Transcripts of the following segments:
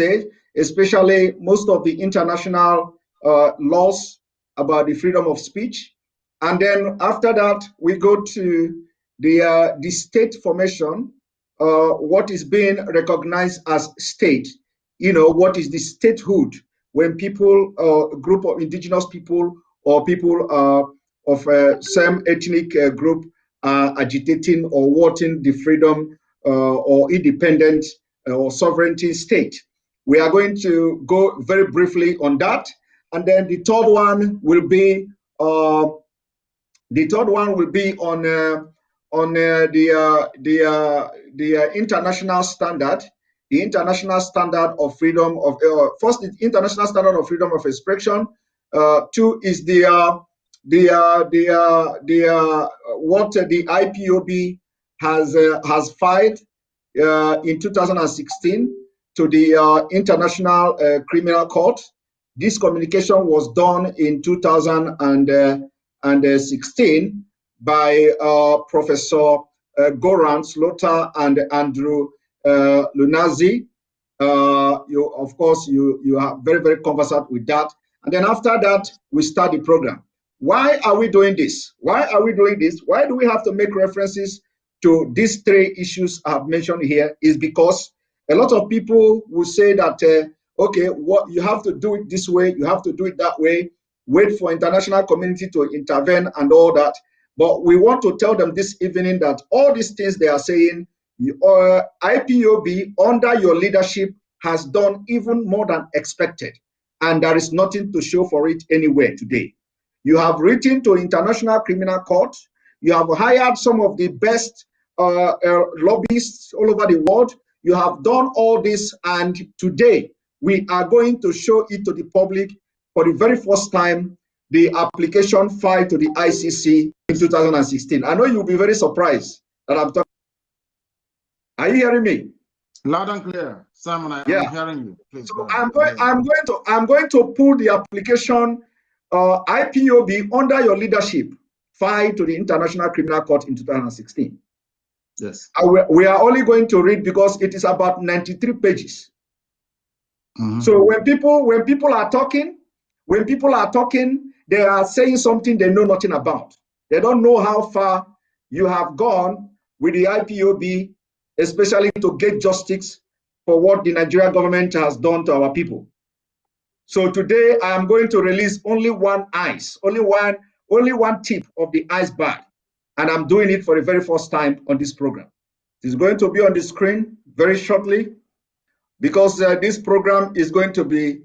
state, especially most of the international laws about the freedom of speech. And then after that, we go to the state formation, what is being recognized as state. What is the statehood when people, a group of indigenous people or people of same ethnic group are agitating or wanting the freedom or independent or sovereignty state. We are going to go very briefly on that. And then the third one will be on the international standard, the international standard of freedom of first, the international standard of freedom of expression. Two is what the IPOB has filed in 2016 to the International Criminal Court. This communication was done in 2016 by Professor Goran Slota and Andrew Nnamdi. Of course, you are very, very conversant with that. And then after that, we start the program. Why are we doing this? Why are we doing this? Why do we have to make references to these three issues I've mentioned here? Is because a lot of people will say that, okay, what you have to do it this way, you have to do it that way, wait for international community to intervene and all that. But we want to tell them this evening that all these things they are saying, IPOB under your leadership has done even more than expected. And there is nothing to show for it anywhere today. You have written to International Criminal Court. You have hired some of the best lobbyists all over the world. You have done all this, and today we are going to show it to the public for the very first time, the application filed to the ICC in 2016. I know you'll be very surprised that I'm talking. Are you hearing me? Loud and clear, Simon. I'm hearing you. Please. So I'm going to pull the application IPOB under your leadership filed to the International Criminal Court in 2016. Yes. We are only going to read because it is about 93 pages. Mm-hmm. So when people are talking, they are saying something they know nothing about. They don't know how far you have gone with the IPOB, especially to get justice for what the Nigerian government has done to our people. So today I am going to release only one tip of the iceberg, and I'm doing it for the very first time on this program. It's going to be on the screen very shortly, because this program is going to be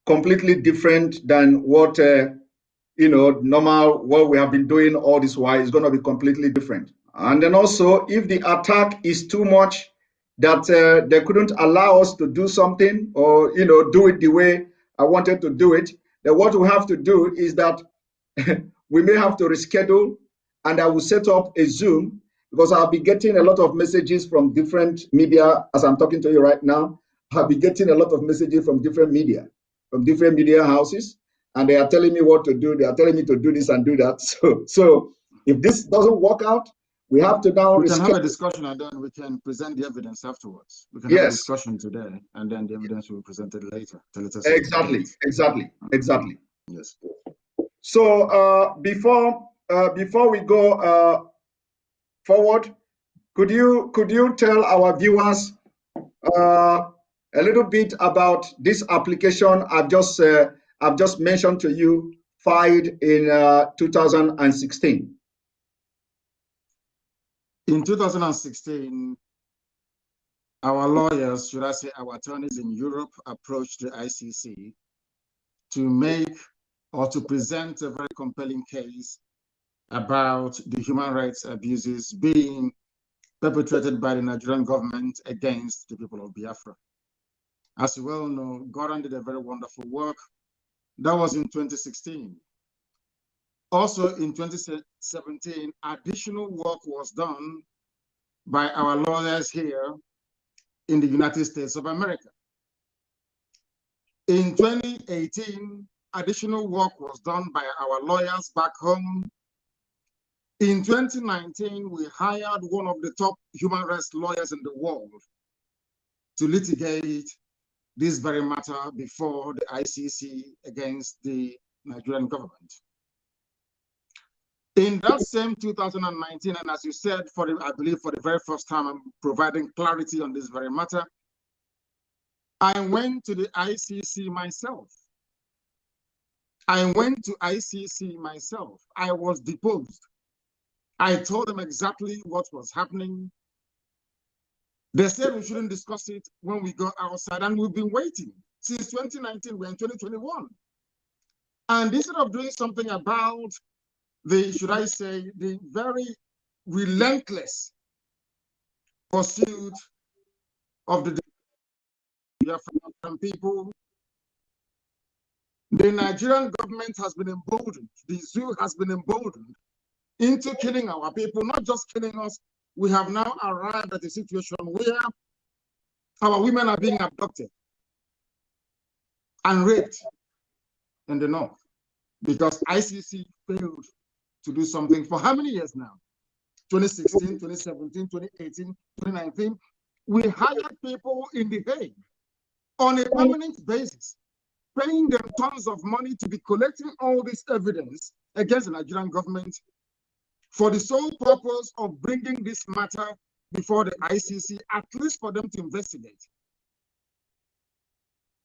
completely different than what normal what we have been doing all this while. Is going to be completely different. And then also, if the attack is too much that they couldn't allow us to do something or do it the way I wanted to do it, then what we have to do is that we may have to reschedule, and I will set up a Zoom, because I'll be getting a lot of messages from different media as I'm talking to you right now. I'll be getting a lot of messages from different media houses, and they are telling me what to do. They are telling me to do this and do that. So if this doesn't work out, we have to now. We can have a discussion, and then we can present the evidence afterwards. We can have a discussion today, and then the evidence will be presented later. Exactly. Yes. So before we go forward, could you tell our viewers a little bit about this application I've just mentioned to you, filed in 2016? In 2016, our lawyers, should I say our attorneys in Europe, approached the ICC to make or to present a very compelling case about the human rights abuses being perpetrated by the Nigerian government against the people of Biafra. As you well know, Goran did a very wonderful work. That was in 2016. Also in 2017, additional work was done by our lawyers here in the United States of America. In 2018, additional work was done by our lawyers back home. In 2019, we hired one of the top human rights lawyers in the world to litigate this very matter before the ICC against the Nigerian government. In that same 2019, and as you said, I believe for the very first time, I'm providing clarity on this very matter, I went to the ICC myself. I went to ICC myself. I was deposed. I told them exactly what was happening. They said we shouldn't discuss it when we go outside, and we've been waiting since 2019. We're in 2021. And instead of doing something about the, should I say, the very relentless pursuit of the Biafran people, the Nigerian government has been emboldened, the zoo has been emboldened into killing our people, not just killing us. We have now arrived at a situation where our women are being abducted and raped in the north because ICC failed to do something for how many years now? 2016, 2017, 2018, 2019. We hired people in The Hague on a permanent basis, paying them tons of money to be collecting all this evidence against the Nigerian government for the sole purpose of bringing this matter before the ICC, at least for them to investigate.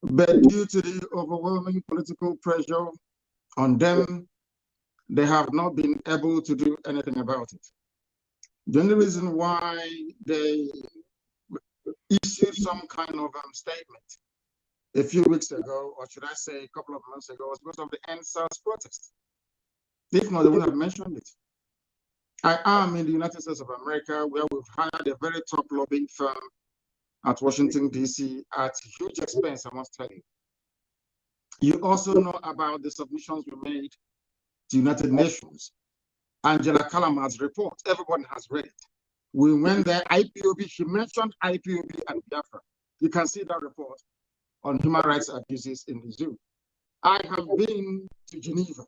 But due to the overwhelming political pressure on them, they have not been able to do anything about it. The only reason why they issued some kind of statement a few weeks ago, or should I say a couple of months ago, was because of the NSAS protest. If not, they would have mentioned it. I am in the United States of America, where we've hired a very top lobbying firm at Washington, D.C. at huge expense, I must tell you. You also know about the submissions we made to United Nations. Angela Calamar's report, everyone has read it. We went there, IPOB, she mentioned IPOB and Biafra. You can see that report on human rights abuses in the zoo. I have been to Geneva.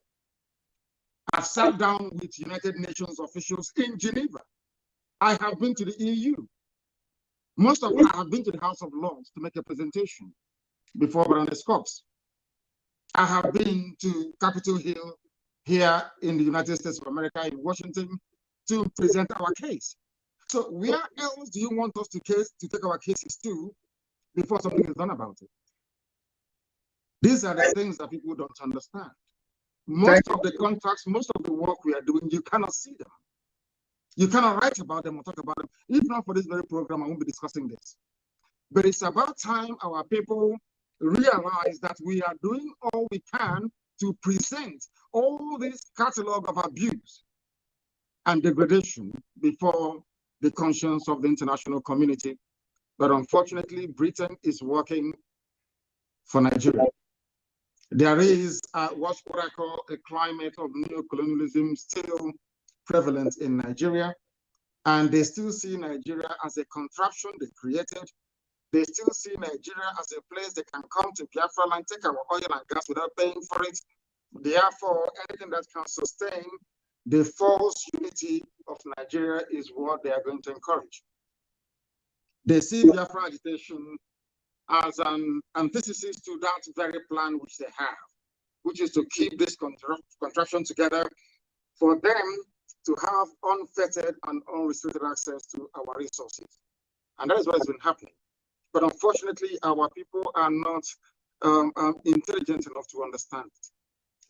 I've sat down with United Nations officials in Geneva. I have been to the EU. Most of them, I have been to the House of Lords to make a presentation before Baroness Cox. I have been to Capitol Hill here in the United States of America, in Washington, to present our case. So where else do you want us to take our cases to before something is done about it? These are the things that people don't understand. Most of the contracts, most of the work we are doing, you cannot see them. You cannot write about them or talk about them. If not for this very program, I won't be discussing this. But it's about time our people realize that we are doing all we can to present all this catalog of abuse and degradation before the conscience of the international community. But unfortunately, Britain is working for Nigeria. There is what I call a climate of neocolonialism still prevalent in Nigeria, and they still see Nigeria as a contraption they created. They still see Nigeria as a place they can come to Biafra and take our oil and gas without paying for it. Therefore, anything that can sustain the false unity of Nigeria is what they are going to encourage. They see Biafra agitation as an antithesis to that very plan which they have, which is to keep this contraption together for them to have unfettered and unrestricted access to our resources. And that is what has been happening. But unfortunately, our people are not intelligent enough to understand it.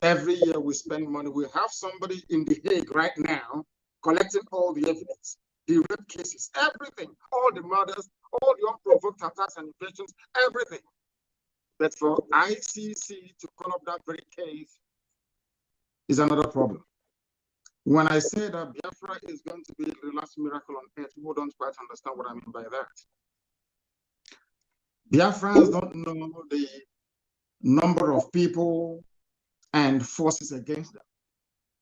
Every year we spend money. We have somebody in The Hague right now collecting all the evidence, the rape cases, everything, all the murders, all the unprovoked attacks and invasions, everything. But for ICC to call up that very case is another problem. When I say that Biafra is going to be the last miracle on earth, people don't quite understand what I mean by that. Biafrans don't know the number of people and forces against them.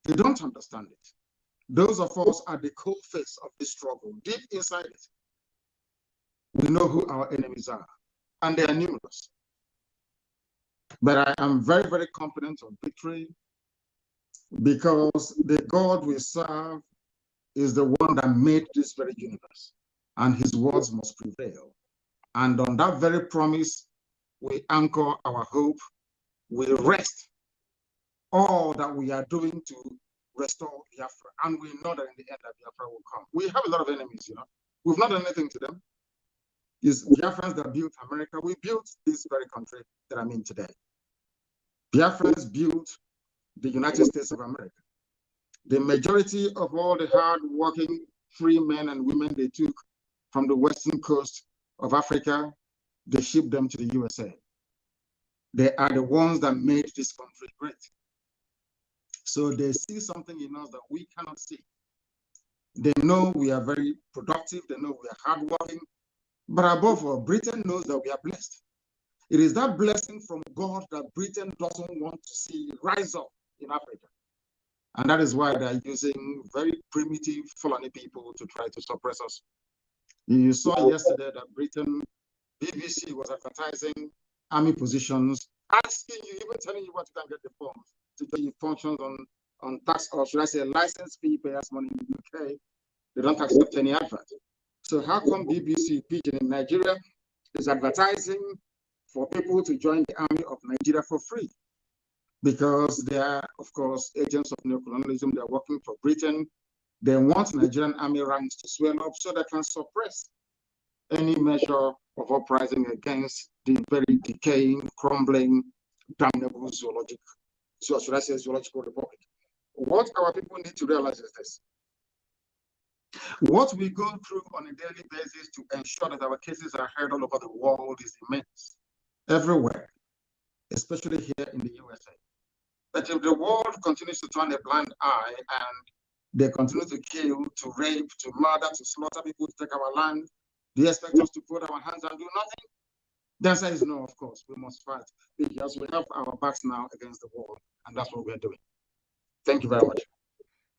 They don't understand it. Those of us at the cold face of this struggle, deep inside it, we know who our enemies are, and they are numerous. But I am very, very confident of victory because the God we serve is the one that made this very universe, and his words must prevail. And on that very promise, we anchor our hope, we rest all that we are doing to restore Biafra. And we know that in the end that Biafra will come. We have a lot of enemies, you know. We've not done anything to them. It's Biafrans that built America. We built this very country that I'm in today. Biafrans built the United States of America. The majority of all the hard-working free men and women they took from the western coast of Africa, they shipped them to the USA. They are the ones that made this country great. So they see something in us that we cannot see. They know we are very productive. They know we are hardworking. But above all, Britain knows that we are blessed. It is that blessing from God that Britain doesn't want to see rise up in Africa. And that is why they're using very primitive Fulani people to try to suppress us. You saw yesterday that Britain, BBC was advertising army positions, asking you, even telling you what you can get the forms to get you functions on tax, or should I say license fee payers money in the UK. They don't accept any advert. So how come BBC Pidgin in Nigeria is advertising for people to join the army of Nigeria for free? Because they are, of course, agents of neocolonialism. They're working for Britain. They want Nigerian army ranks to swell up so they can suppress any measure of uprising against the very decaying, crumbling, damnable zoological republic. What our people need to realize is this. What we go through on a daily basis to ensure that our cases are heard all over the world is immense, everywhere, especially here in the USA. But if the world continues to turn a blind eye and they continue to kill, to rape, to murder, to slaughter people, to take our land, do you expect us to put our hands and do nothing? The answer is no, of course. We must fight because we have our backs now against the wall, and that's what we're doing. Thank you very much.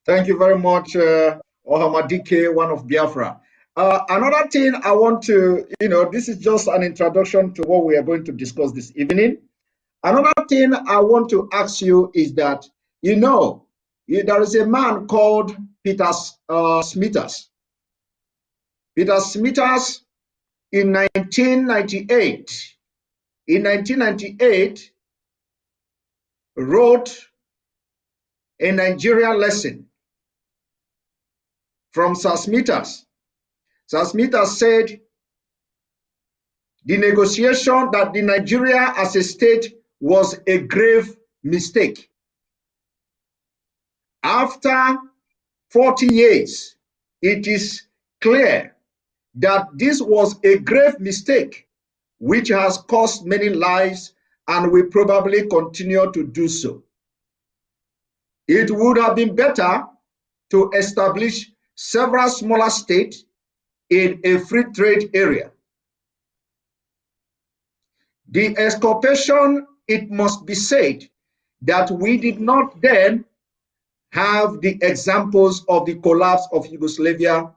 Thank you very much, Ohamadike, one of Biafra. Another thing I want to, this is just an introduction to what we are going to discuss this evening. Another thing I want to ask you is that, there is a man called Peter Smithers. Peter Smithers in 1998, wrote a Nigerian lesson from Sir Smithers. Sir Smithers said the negotiation that the Nigeria as a state was a grave mistake. After 40 years, it is clear that this was a grave mistake which has cost many lives and will probably continue to do so. It would have been better to establish several smaller states in a free trade area. The exculpation, it must be said, that we did not then have the examples of the collapse of Yugoslavia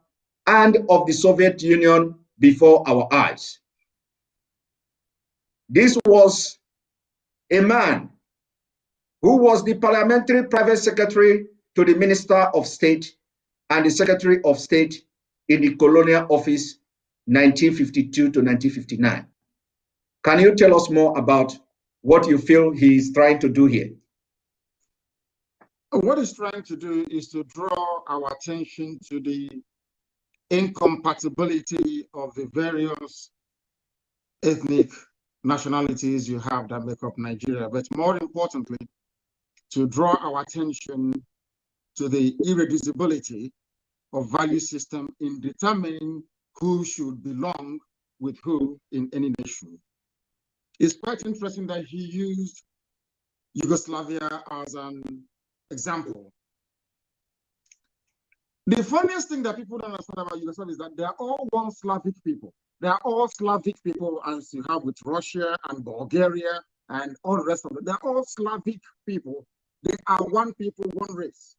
and of the Soviet Union before our eyes. This was a man who was the parliamentary private secretary to the Minister of State and the Secretary of State in the colonial office 1952 to 1959. Can you tell us more about what you feel he is trying to do here? What he's trying to do is to draw our attention to the incompatibility of the various ethnic nationalities you have that make up Nigeria, but more importantly, to draw our attention to the irreducibility of value system in determining who should belong with who in any nation. It's quite interesting that he used Yugoslavia as an example. The funniest thing that people don't understand about Yugoslavia is that they are all one Slavic people. They are all Slavic people, as you have with Russia and Bulgaria and all the rest of it. They're all Slavic people. They are one people, one race.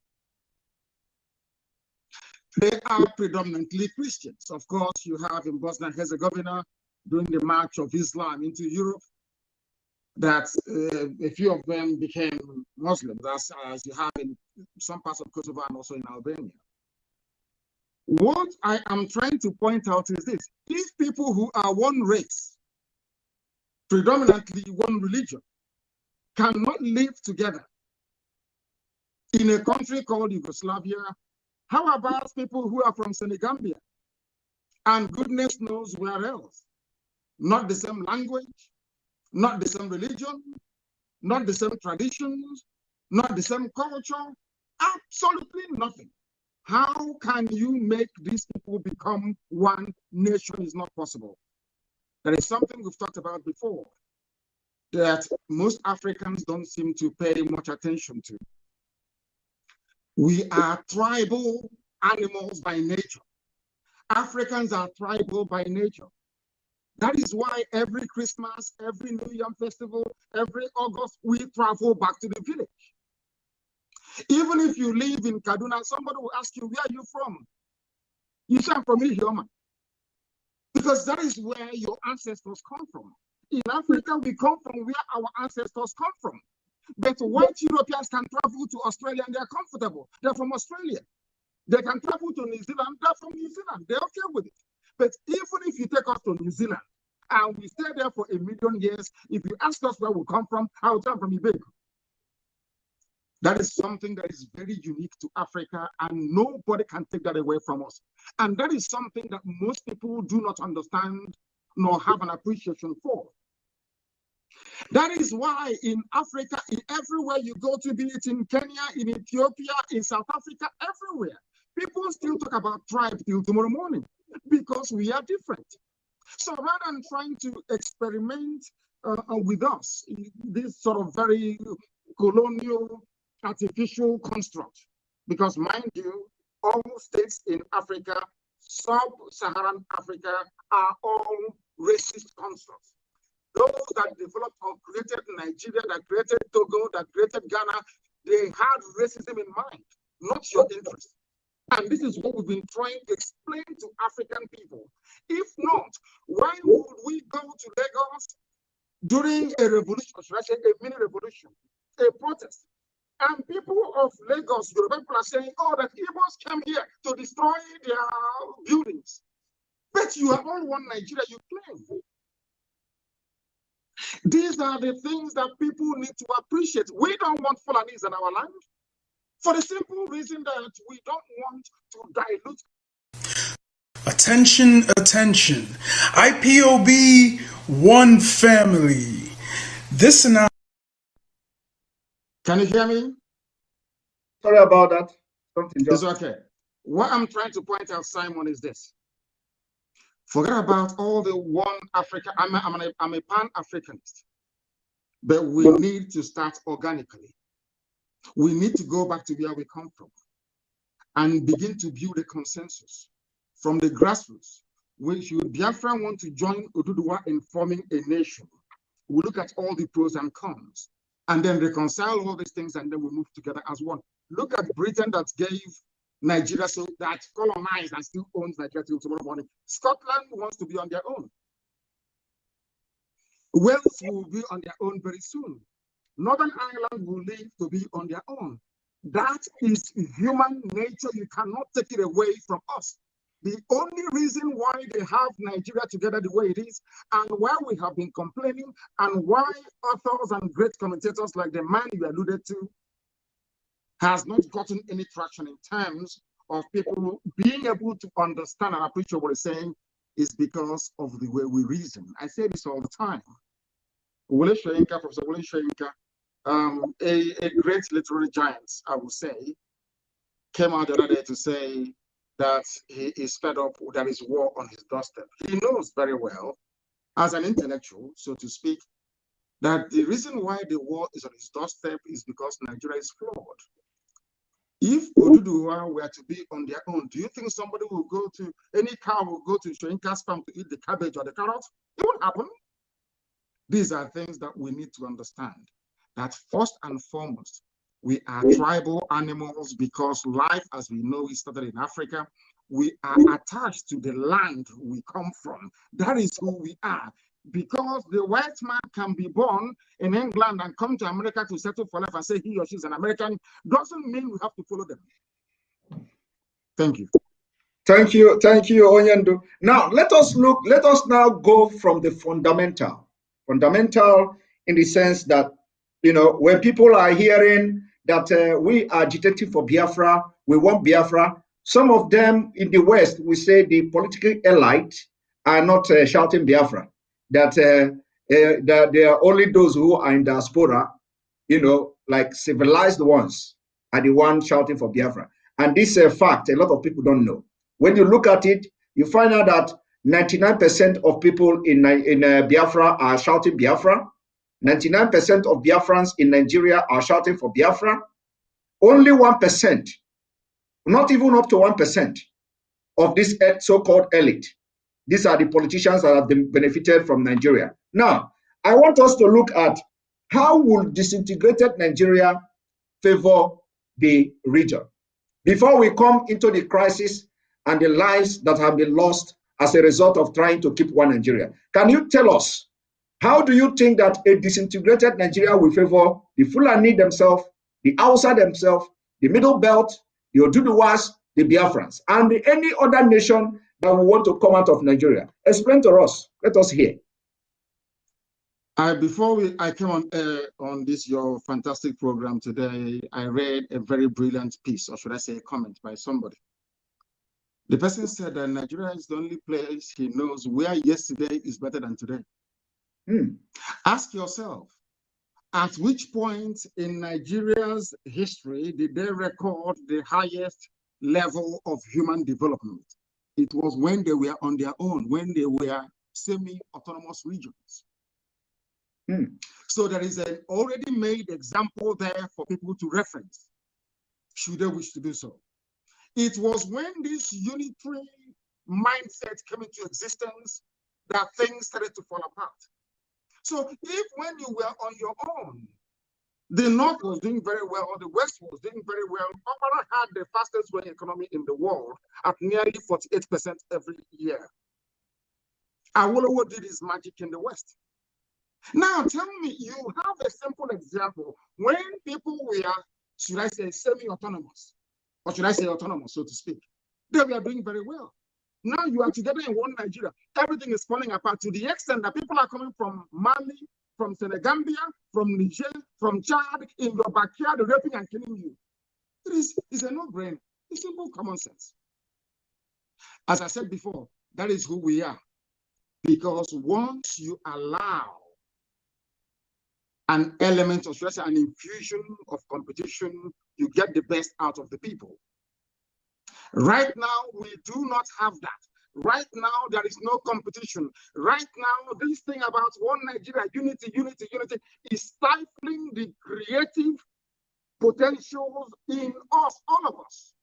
They are predominantly Christians. Of course, you have in Bosnia and Herzegovina during the march of Islam into Europe, that a few of them became Muslims, as you have in some parts of Kosovo and also in Albania. What I am trying to point out is this: these people who are one race predominantly one religion, cannot live together in a country called Yugoslavia? How about people who are from Senegambia and goodness knows where else? Not the same language, not the same religion, not the same traditions, not the same culture, absolutely nothing. How can you make these people become one nation? Is not possible. That is something we've talked about before, that most Africans don't seem to pay much attention to. We are tribal animals by nature. Africans are tribal by nature. That is why every Christmas, every New Year festival, every August, we travel back to the village. Even if you live in Kaduna, somebody will ask you, where are you from? You say, I'm from Ihioma. Because that is where your ancestors come from. In Africa, we come from where our ancestors come from. But white Europeans can travel to Australia and they're comfortable. They're from Australia. They can travel to New Zealand. They're from New Zealand. They're okay with it. But even if you take us to New Zealand and we stay there for 1 million years, if you ask us where we come from, I will come from Ibeco. That is something that is very unique to Africa, and nobody can take that away from us. And that is something that most people do not understand nor have an appreciation for. That is why in Africa, everywhere you go to, be it in Kenya, in Ethiopia, in South Africa, everywhere, people still talk about tribe till tomorrow morning because we are different. So rather than trying to experiment with us, this sort of very colonial, artificial construct, because mind you, all states in Africa, sub-Saharan Africa, are all racist constructs. Those that developed or created Nigeria, that created Togo, that created Ghana, they had racism in mind, not your interest. And this is what we've been trying to explain to African people. If not, why would we go to Lagos during a revolution, or should I say a mini revolution, a protest? And people of Lagos, Yoruba people are saying, oh, that Igbos came here to destroy their buildings. But you are all one Nigeria, you claim. These are the things that people need to appreciate. We don't want Fulanis in our land for the simple reason that we don't want to dilute. Attention, attention. IPOB, one family. This and Can you hear me? Sorry about that. Something just... It's okay. What I'm trying to point out, Simon, is this. Forget about all the one Africa. I'm a Pan-Africanist. But we need to start organically. We need to go back to where we come from and begin to build a consensus from the grassroots. When should Biafra want to join Oduduwa in forming a nation, we look at all the pros and cons and then reconcile all these things, and then we move together as one. Look at Britain that gave Nigeria, so that colonized and still owns Nigeria till tomorrow morning. Scotland wants to be on their own. Wales will be on their own very soon. Northern Ireland will live to be on their own. That is human nature. You cannot take it away from us. The only reason why they have Nigeria together the way it is, and why we have been complaining, and why authors and great commentators like the man you alluded to has not gotten any traction in terms of people being able to understand and appreciate what he's saying, is because of the way we reason. I say this all the time. Professor Wole Soyinka, a great literary giant, I would say, came out the other day to say that he is fed up, there is war on his doorstep. He knows very well, as an intellectual, so to speak, that the reason why the war is on his doorstep is because Nigeria is flawed. If Oduduwa were to be on their own, do you think somebody will go to, any cow will go to Soyinka's farm to eat the cabbage or the carrot? It won't happen. These are things that we need to understand, that first and foremost, we are tribal animals because life as we know it started in Africa. We are attached to the land we come from. That is who we are. Because the white man can be born in England and come to America to settle for life and say he or she is an American, doesn't mean we have to follow them. Thank you. Thank you, Onyendu. Now let us now go from the fundamental. Fundamental in the sense that, you know, when people are hearing that we are agitating for Biafra, we want Biafra, some of them in the West, we say the political elite are not shouting Biafra, that they are only those who are in diaspora, you know, like civilized ones, are the ones shouting for Biafra. And this fact, a lot of people don't know. When you look at it, you find out that 99% of people in Biafra are shouting Biafra. 99% of Biafrans in Nigeria are shouting for Biafra. Only 1%, not even up to 1% of this so-called elite. These are the politicians that have benefited from Nigeria. Now, I want us to look at how will disintegrated Nigeria favor the region before we come into the crisis and the lives that have been lost as a result of trying to keep one Nigeria. Can you tell us, how do you think that a disintegrated Nigeria will favor the Fulani themselves, the Hausa themselves, the Middle Belt, the Oduduwas, the Biafrans, and any other nation that will want to come out of Nigeria? Explain to us. Let us hear. Before I came on this your fantastic program today, I read a very brilliant piece, or should I say a comment by somebody. The person said that Nigeria is the only place he knows where yesterday is better than today. Ask yourself, at which point in Nigeria's history did they record the highest level of human development? It was when they were on their own, when they were semi-autonomous regions. So there is an already made example there for people to reference, should they wish to do so. It was when this unitary mindset came into existence that things started to fall apart. So if when you were on your own, the North was doing very well, or the West was doing very well, Okpara had the fastest growing economy in the world at nearly 48% every year. Awolowo did his magic in the West. Now tell me, you have a simple example. When people were, should I say, semi-autonomous, or should I say autonomous, so to speak, they were doing very well. Now you are together in one Nigeria. Everything is falling apart to the extent that people are coming from Mali, from Senegambia, from Niger, from Chad, in your backyard, raping and killing you. It's a no-brainer. It's simple common sense. As I said before, that is who we are. Because once you allow an element of stress, an infusion of competition, you get the best out of the people. Right now, we do not have that. Right now, there is no competition. Right now, this thing about one Nigeria, unity is stifling the creative potentials in us, all of us.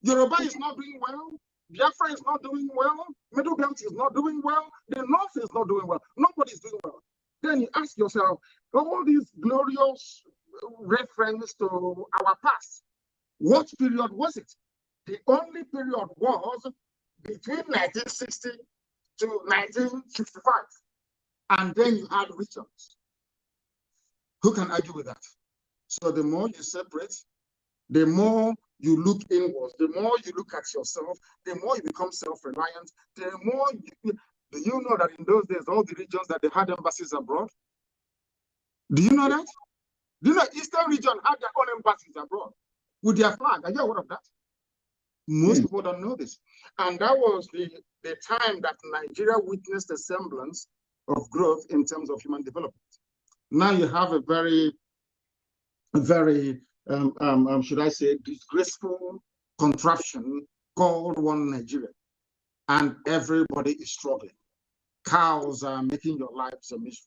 Yoruba is not doing well. Biafra is not doing well. Middle Belt is not doing well. The North is not doing well. Nobody is doing well. Then you ask yourself, all these glorious reference to our past, what period was it? The only period was between 1960 to 1965. And then you had regions. Who can argue with that? So the more you separate, the more you look inwards, the more you look at yourself, the more you become self-reliant, the more do you know that in those days, all the regions that they had embassies abroad? Do you know that? Do you know Eastern region had their own embassies abroad with their flag? Are you aware of that? Most people don't know this. And that was the time that Nigeria witnessed a semblance of growth in terms of human development. Now you have a very, should I say, disgraceful contraption called one Nigeria. And everybody is struggling. Cows are making your lives a misery.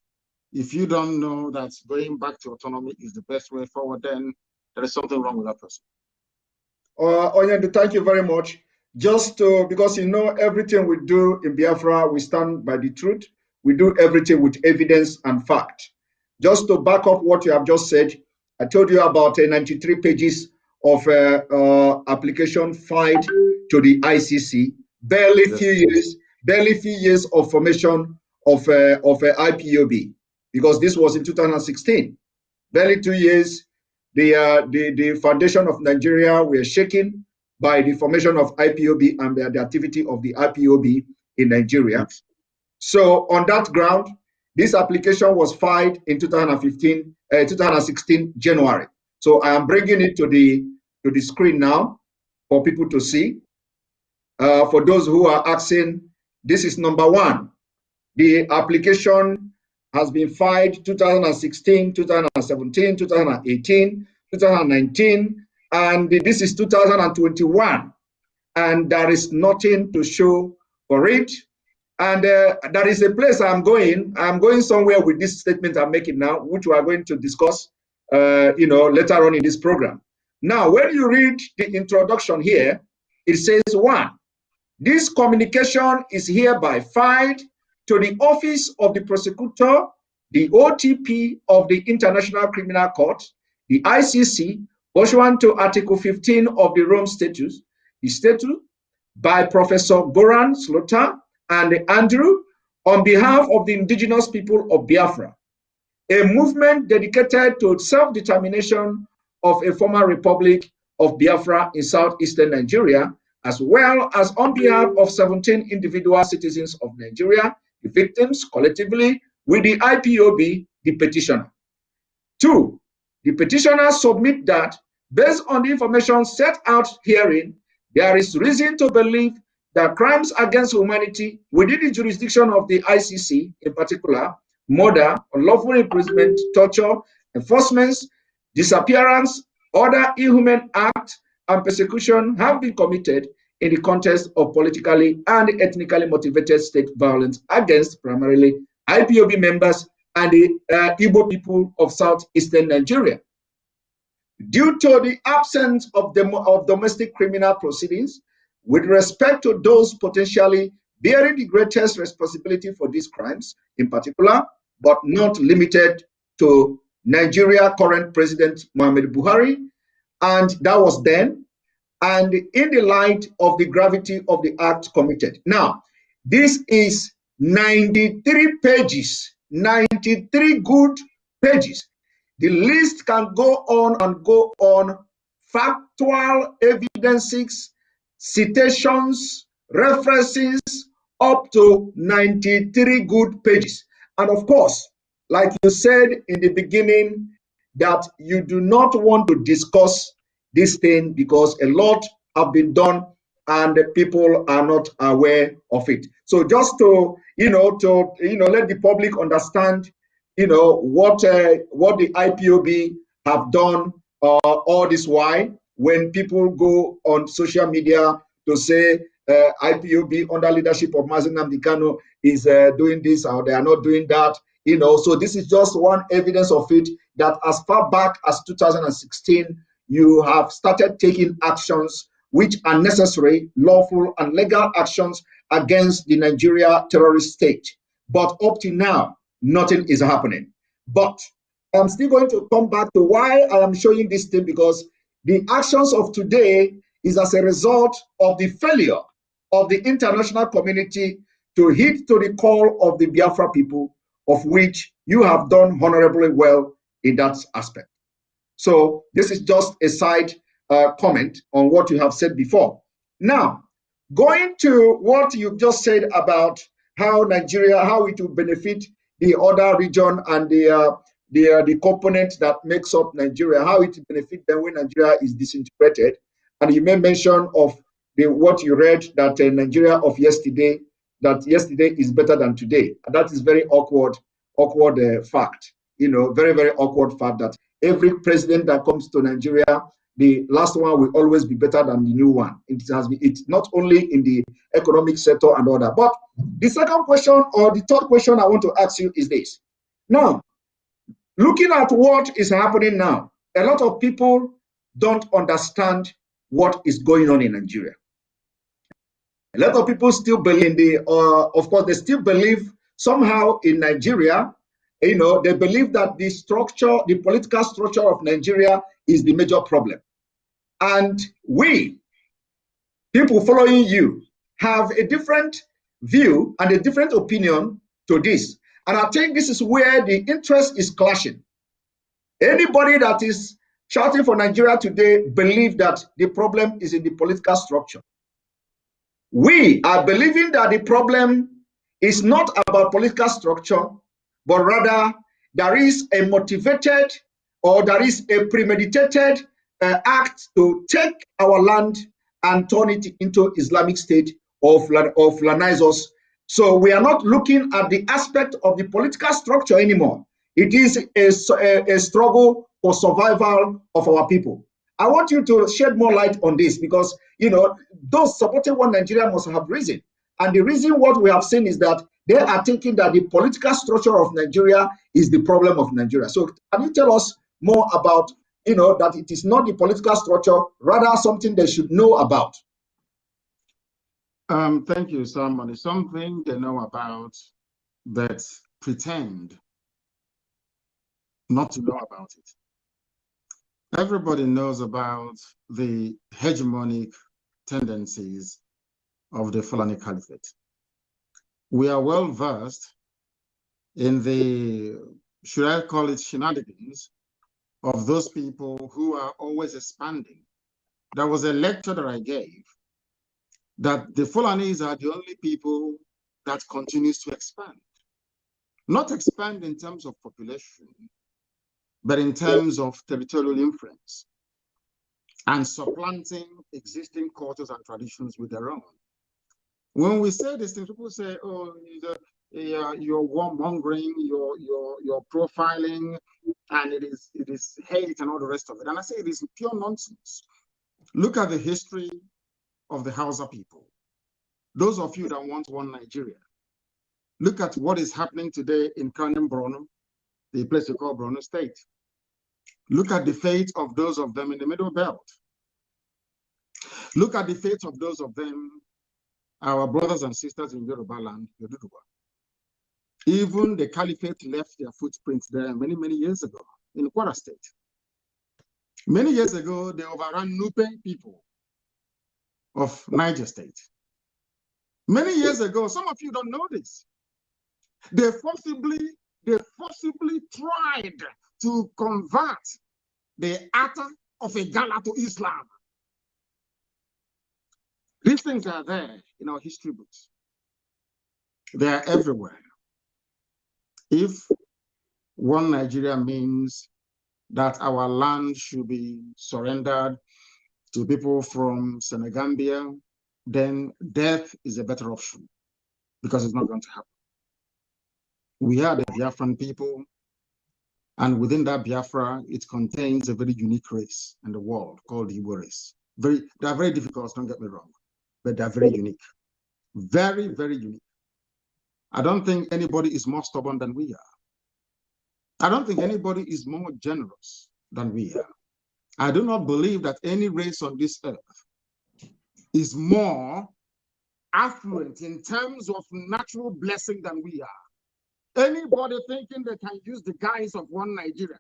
If you don't know that going back to autonomy is the best way forward, then there is something wrong with that person. Onyende, thank you very much. Just because you know everything we do in Biafra, we stand by the truth. We do everything with evidence and fact. Just to back up what you have just said, I told you about 93 pages of application filed to the ICC. Barely few years of formation of IPOB, because this was in 2016. Barely 2 years. The foundation of Nigeria were shaken by the formation of IPOB and the activity of the IPOB in Nigeria. So on that ground, This application was filed in 2016 January. So I am bringing it to the screen now for people to see. For those who are asking, this is number one. The application has been filed 2016, 2017, 2018, 2019, and this is 2021. And there is nothing to show for it. And there is a place I'm going. I'm going somewhere with this statement I'm making now, which we are going to discuss, later on in this program. Now, when you read the introduction here, it says, one, this communication is hereby filed to the Office of the Prosecutor, the OTP of the International Criminal Court, the ICC, pursuant to Article 15 of the Rome Statute, by Professor Goran Slota and Andrew, on behalf of the indigenous people of Biafra, a movement dedicated to self-determination of a former republic of Biafra in southeastern Nigeria, as well as on behalf of 17 individual citizens of Nigeria, the victims collectively, with the IPOB, the petitioner. Two, the petitioner submit that, based on the information set out herein, there is reason to believe that crimes against humanity within the jurisdiction of the ICC, in particular, murder, unlawful imprisonment, torture, enforcements, disappearance, other inhuman acts, and persecution have been committed in the context of politically and ethnically motivated state violence against primarily IPOB members and the Igbo people of southeastern Nigeria. Due to the absence of domestic criminal proceedings with respect to those potentially bearing the greatest responsibility for these crimes, in particular, but not limited to Nigeria current President Muhammadu Buhari, and that was then, and in the light of the gravity of the act committed. Now, this is 93 pages, 93 good pages. The list can go on and go on. Factual evidences, citations, references, up to 93 good pages. And of course, like you said in the beginning, that you do not want to discuss this thing because a lot have been done and people are not aware of it. So just to let the public understand, what the IPOB have done all this while, when people go on social media to say IPOB under leadership of Nnamdi Kanu is doing this or they are not doing that, so this is just one evidence of it, that as far back as 2016, you have started taking actions which are necessary, lawful, and legal actions against the Nigeria terrorist state. But up to now, nothing is happening. But I'm still going to come back to why I am showing this thing, because the actions of today is as a result of the failure of the international community to heed to the call of the Biafra people, of which you have done honorably well in that aspect. So this is just a side comment on what you have said before. Now, going to what you just said about how Nigeria, how it will benefit the other region and the component that makes up Nigeria, how it will benefit them when Nigeria is disintegrated. And you made mention of what you read, that Nigeria of yesterday, that yesterday is better than today. And that is very awkward fact. Very, very awkward fact that every president that comes to Nigeria, the last one will always be better than the new one. It's not only in the economic sector and all that. But the second question, or the third question I want to ask you is this. Now, looking at what is happening now, a lot of people don't understand what is going on in Nigeria. A lot of people still believe of course, they still believe somehow in Nigeria. They believe that the political structure of Nigeria is the major problem. And we, people following you, have a different view and a different opinion to this. And I think this is where the interest is clashing. Anybody that is shouting for Nigeria today believe that the problem is in the political structure. We are believing that the problem is not about political structure, but rather there is a motivated or there is a premeditated act to take our land and turn it into Islamic State of colonize us. So we are not looking at the aspect of the political structure anymore. It is a struggle for survival of our people. I want you to shed more light on this because, you know, those supporting one Nigeria must have risen. And the reason what we have seen is that they are thinking that the political structure of Nigeria is the problem of Nigeria. So can you tell us more about, you know, that it is not the political structure, rather something they should know about? Thank you, Simon. It's something they know about but pretend not to know about it. Everybody knows about the hegemonic tendencies of the Fulani Caliphate. We are well versed in the, should I call it shenanigans, of those people who are always expanding. There was a lecture that I gave that the Fulanis are the only people that continues to expand. Not expand in terms of population, but in terms of territorial influence and supplanting existing cultures and traditions with their own. When we say this, people say, oh, you're warmongering, you're profiling, and it is hate and all the rest of it. And I say it is pure nonsense. Look at the history of the Hausa people. Those of you that want one Nigeria, look at what is happening today in Kanu'S, the place you call Borno State. Look at the fate of those of them in the Middle Belt. Look at the fate of those of them, our brothers and sisters in Yoruba land, Yoruba. Even the Caliphate left their footprints there many, many years ago in Kwara State. Many years ago, they overran Nupe people of Niger State. Many years ago, some of you don't know this. They forcibly tried to convert the Atta of Igala to Islam. These things are there in our history books. They are everywhere. If one Nigeria means that our land should be surrendered to people from Senegambia, then death is a better option because it's not going to happen. We are the Biafran people, and within that Biafra, it contains a very unique race in the world called the Igbo race. They are very difficult, don't get me wrong, but they're very unique. Very, very unique. I don't think anybody is more stubborn than we are. I don't think anybody is more generous than we are. I do not believe that any race on this earth is more affluent in terms of natural blessing than we are. Anybody thinking they can use the guise of one Nigeria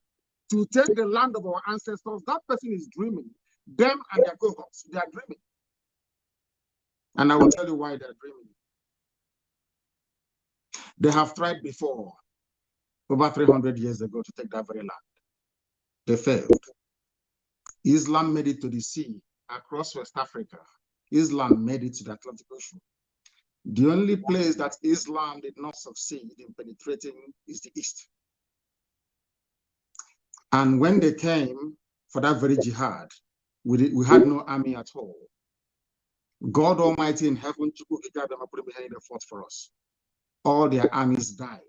to take the land of our ancestors, that person is dreaming. Them and their cohorts, they are dreaming. And I will tell you why they're dreaming. They have tried before, over 300 years ago, to take that very land. They failed. Islam made it to the sea across West Africa. Islam made it to the Atlantic Ocean. The only place that Islam did not succeed in penetrating is the East. And when they came for that very jihad, we had no army at all. God Almighty in heaven fought for us. All their armies died.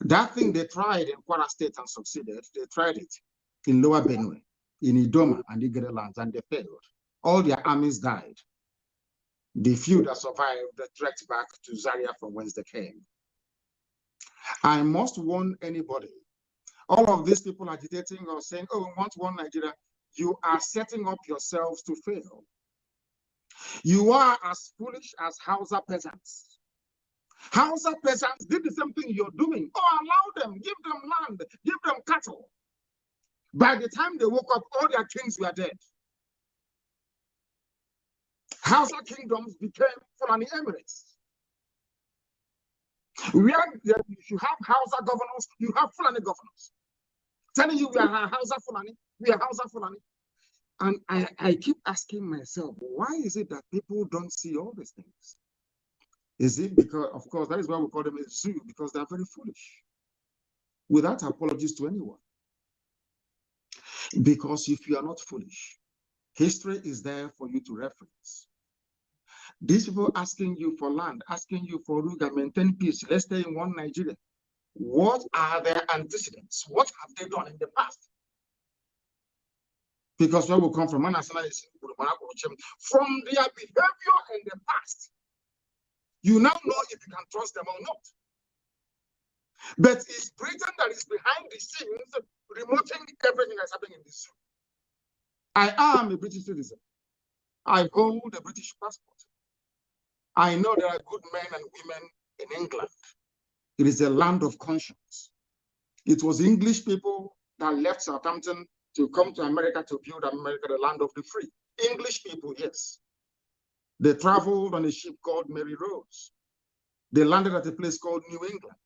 That thing they tried in Kwara State and succeeded, they tried it in Lower Benue, in Idoma and Igere lands, and they failed. All their armies died. The few that survived, they trekked back to Zaria from whence they came. I must warn anybody, all of these people agitating or saying, oh, we want one Nigeria, you are setting up yourselves to fail. You are as foolish as Hausa peasants. Hausa peasants did the same thing you're doing. Oh, allow them, give them land, give them cattle. By the time they woke up, all their kings were dead. Hausa kingdoms became Fulani Emirates. You have Hausa governors, you have Fulani governors. Telling you we are Hausa Fulani, we are Hausa Fulani. And I keep asking myself, why is it that people don't see all these things? Is it because, of course, that is why we call them a zoo, because they're very foolish, without apologies to anyone. Because if you are not foolish, history is there for you to reference. These people asking you for land, asking you for Ruga, maintain peace, let's stay in one Nigeria. What are their antecedents? What have they done in the past? Because where we come from their behavior in the past, you now know if you can trust them or not. But it's Britain that is behind the scenes, remoting everything that's happening in this zoo. I am a British citizen. I hold a British passport. I know there are good men and women in England. It is a land of conscience. It was English people that left Southampton to come to America to build America, the land of the free. English people, yes. They traveled on a ship called Mary Rose. They landed at a place called New England.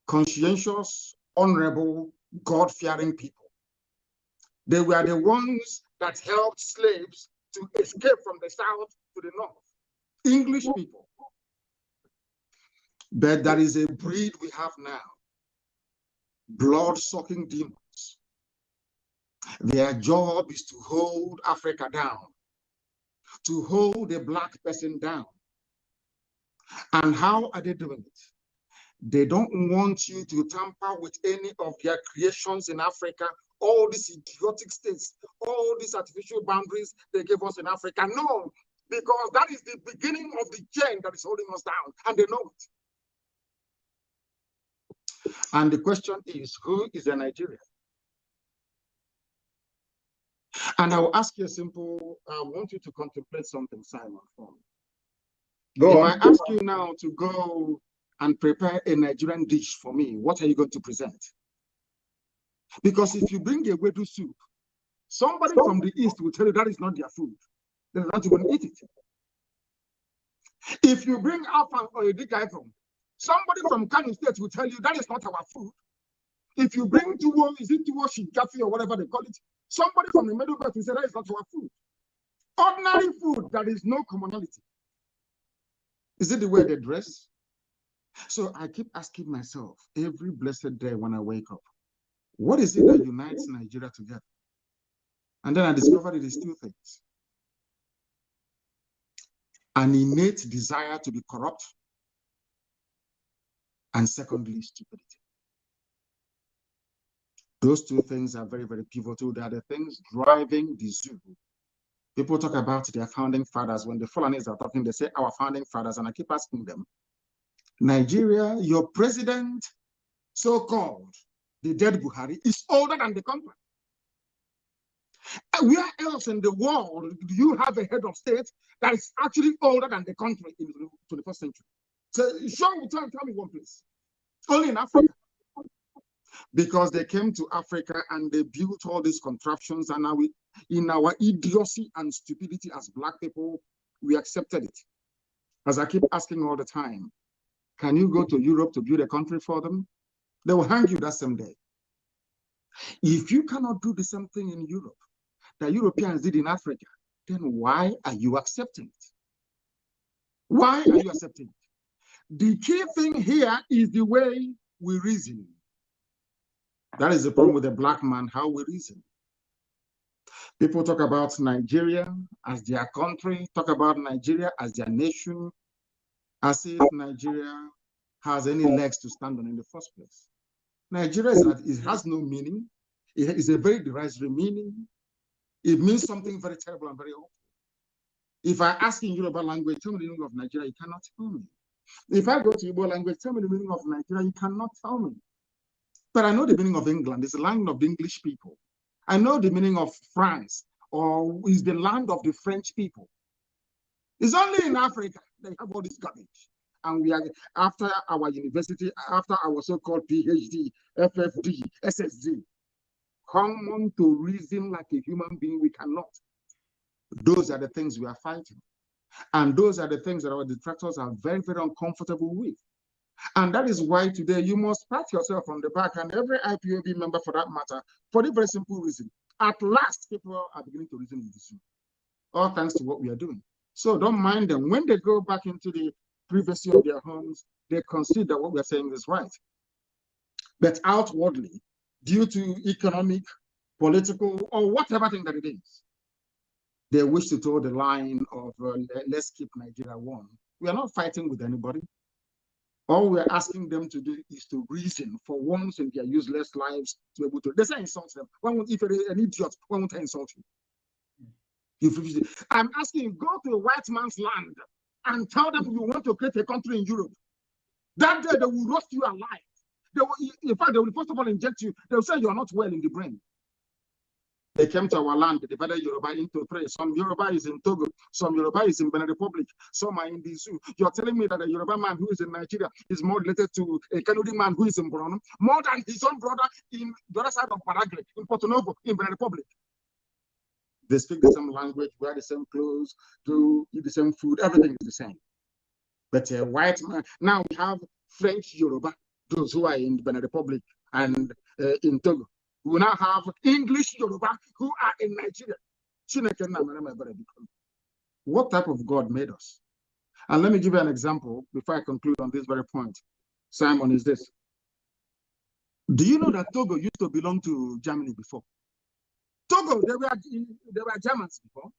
Conscientious, honorable, God-fearing people. They were the ones that helped slaves to escape from the south to the north. English people. But there is a breed we have now. Blood-sucking demons. Their job is to hold Africa down, to hold the black person down. And how are they doing it? They don't want you to tamper with any of their creations in Africa, all these idiotic states, all these artificial boundaries they gave us in Africa. No, because that is the beginning of the chain that is holding us down, and they know it. And the question is, who is a Nigerian? And I will ask you a simple, I want you to contemplate something, Simon, for me. If I ask you now to go and prepare a Nigerian dish for me, what are you going to present? Because if you bring a wedu soup, somebody from the East will tell you that is not their food. They're not going to eat it. If you bring Afan or a Dikaifon, somebody from Kanu'S State will tell you that is not our food. If you bring Tuwo, is it Tuwo Shinkafi or whatever they call it, somebody from the Middle Belt will say that is not our food. Ordinary food, there is no commonality. Is it the way they dress? So I keep asking myself every blessed day when I wake up, what is it that unites Nigeria together? And then I discovered it is two things. An innate desire to be corrupt, and secondly, stupidity. Those two things are very, very pivotal. They are the things driving the zoo. People talk about their founding fathers. When the Fulanis are talking, they say our founding fathers, and I keep asking them, Nigeria, your president, so-called, the dead Buhari, is older than the country. Where else in the world do you have a head of state that is actually older than the country in the 21st century? So tell me one place. Only in Africa. Because they came to Africa and they built all these contraptions, and now in our idiocy and stupidity as Black people, we accepted it. As I keep asking all the time, can you go to Europe to build a country for them? They will hang you that same day. If you cannot do the same thing in Europe that Europeans did in Africa, then why are you accepting it? Why are you accepting it? The key thing here is the way we reason. That is the problem with the Black man, how we reason. People talk about Nigeria as their country, talk about Nigeria as their nation, as if Nigeria has any legs to stand on in the first place. Nigeria it has no meaning. It is a very derisory meaning. It means something very terrible and very awful. If I ask in Yoruba language, tell me the meaning of Nigeria, you cannot tell me. If I go to Igbo language, tell me the meaning of Nigeria, you cannot tell me. But I know the meaning of England. It's the land of the English people. I know the meaning of France, or is the land of the French people. It's only in Africa they have all this garbage. And we are, after our university, after our so-called PhD, FFD, SSD, common to reason like a human being, we cannot. Those are the things we are fighting. And those are the things that our detractors are very, very uncomfortable with. And that is why today you must pat yourself on the back, and every IPOB member for that matter, for the very simple reason. At last, people are beginning to reason in this room. All thanks to what we are doing. So don't mind them. When they go back into the privacy of their homes, they consider what we're saying is right. But outwardly, due to economic, political, or whatever thing that it is, they wish to toe the line of let's keep Nigeria warm. We are not fighting with anybody. All we're asking them to do is to reason for once in their useless lives to be able to. They say insult them. If you're an idiot, why won't I insult you? I'm asking you, go to a white man's land and tell them you want to create a country in Europe. That day they will roast you alive. They will, in fact, they will first of all inject you. They will say you are not well in the brain. They came to our land, they divided Yoruba into three. Some Yoruba is in Togo, some Yoruba is in Benin Republic, some are in the zoo. You're telling me that a Yoruba man who is in Nigeria is more related to a Kanu'S man who is in Borno, more than his own brother in the other side of Paraguay, in Porto Novo, in Benin Republic. They speak the same language, wear the same clothes, do eat the same food, everything is the same. But a white man, now we have French Yoruba, those who are in Benin Republic and in Togo. We now have English Yoruba who are in Nigeria. What type of God made us? And let me give you an example before I conclude on this very point. Simon, is this. Do you know that Togo used to belong to Germany before? Togo, they were Germans before.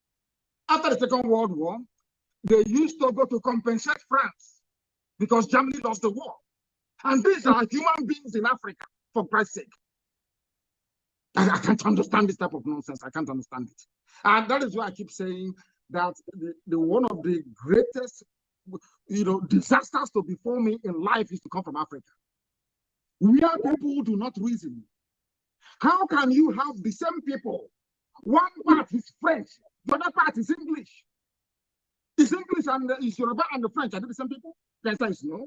After the Second World War, they used Togo to compensate France because Germany lost the war. And these are human beings in Africa, for Christ's sake. I can't understand this type of nonsense. I can't understand it. And that is why I keep saying that the one of the greatest disasters to befall me in life is to come from Africa. We are people who do not reason. How can you have the same people? One part is French, the other part is English. Is English and is Yoruba and the French, are they the same people? The answer is no.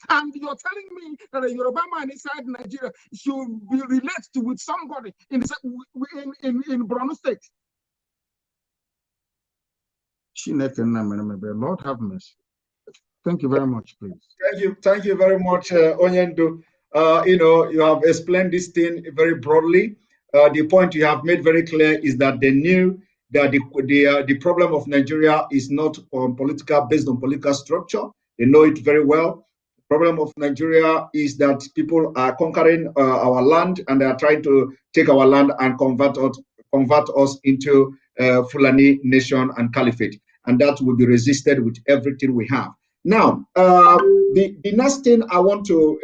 And you're telling me that a Yoruba man inside Nigeria should be related with somebody in Borno State. Lord have mercy. Thank you very much, please. Thank you very much, Onyendo. You have explained this thing very broadly. The point you have made very clear is that they knew that the problem of Nigeria is not based on political structure. They know it very well. The problem of Nigeria is that people are conquering our land, and they are trying to take our land and convert us into Fulani nation and caliphate, and that will be resisted with everything we have. Now, the next thing I want to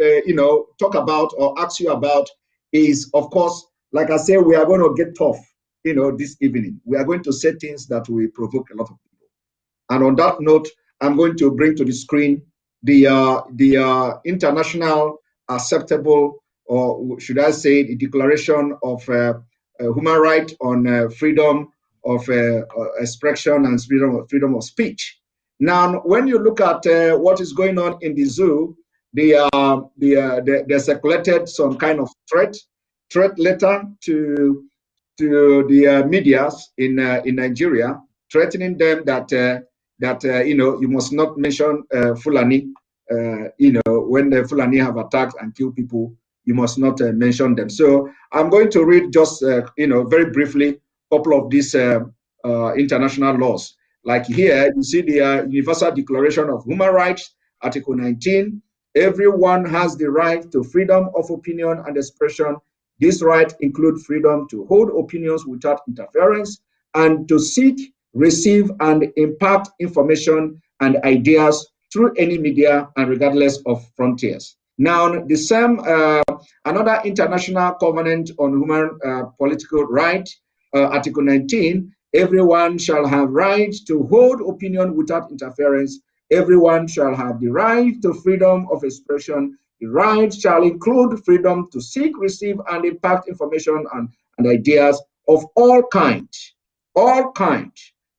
talk about or ask you about is, of course, like I said, we are going to get tough, this evening. We are going to say things that will provoke a lot of people. And on that note, I'm going to bring to the screen the international acceptable, or should I say, the Declaration of Human Rights on freedom of expression and freedom of speech. Now, when you look at what is going on in the zoo, they circulated some kind of threat letter to the medias in Nigeria, threatening them that you must not mention Fulani. When the Fulani have attacked and killed people, you must not mention them. So I'm going to read just very briefly a couple of these international laws. Like here, you see the Universal Declaration of Human Rights, Article 19. Everyone has the right to freedom of opinion and expression. This right includes freedom to hold opinions without interference and to seek, receive, and impart information and ideas through any media and regardless of frontiers. Now, the same, another international covenant on human political rights, Article 19, everyone shall have right to hold opinion without interference. Everyone shall have the right to freedom of expression. The right shall include freedom to seek, receive, and impart information and ideas of all kinds,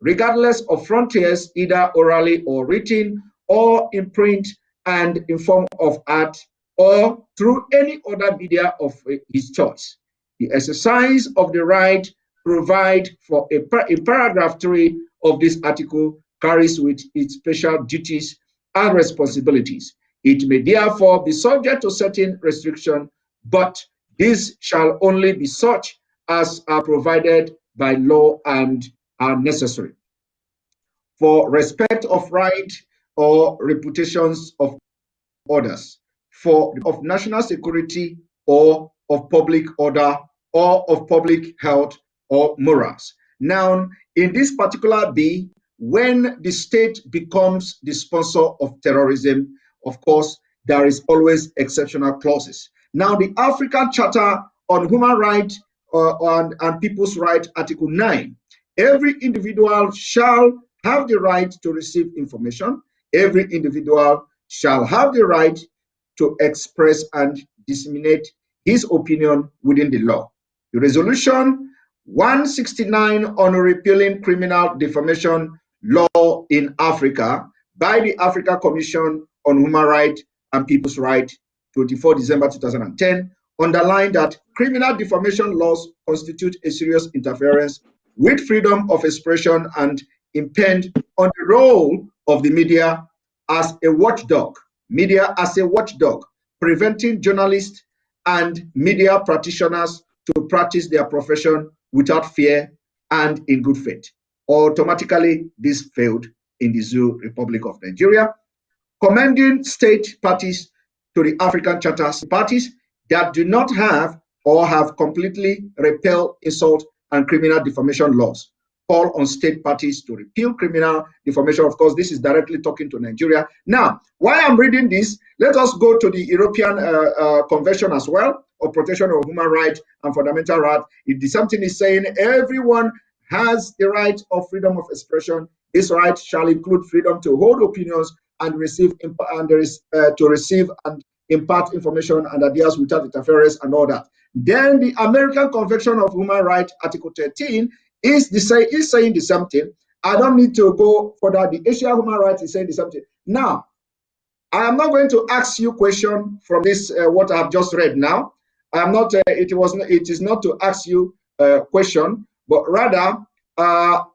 regardless of frontiers, either orally or written, or in print and in form of art, or through any other media of his choice. The exercise of the right provide for in paragraph 3 of this article carries with its special duties and responsibilities. It may therefore be subject to certain restrictions, but these shall only be such as are provided by law and are necessary. For respect of right or reputations of others of national security or of public order or of public health or morals. Now, in this particular B, when the state becomes the sponsor of terrorism, of course, there is always exceptional clauses. Now, the African Charter on Human Rights and People's Rights, Article 9, every individual shall have the right to receive information. Every individual shall have the right to express and disseminate his opinion within the law. The resolution 169 on repealing criminal defamation law in Africa by the Africa Commission on Human Rights and People's Rights, 24 December 2010, underlined that criminal defamation laws constitute a serious interference with freedom of expression and impede on the role of the media as a watchdog, preventing journalists and media practitioners to practice their profession without fear and in good faith. Automatically, this failed in the Zoo Republic of Nigeria, commending state parties to the African Charter parties that do not have or have completely repealed insult and criminal defamation laws. Call on state parties to repeal criminal defamation. Of course, this is directly talking to Nigeria. Now, while I'm reading this, let us go to the European Convention as well, of Protection of Human Rights and Fundamental Rights. Something is saying everyone has the right of freedom of expression. This right shall include freedom to hold opinions and receive and impart information and ideas without interference and all that. Then the American Convention of Human Rights, Article 13, is saying the same thing. I don't need to go further. The Asian Human Rights is saying the same thing. Now, I am not going to ask you a question from this what I've just read now. I am not. It is not to ask you a question, but rather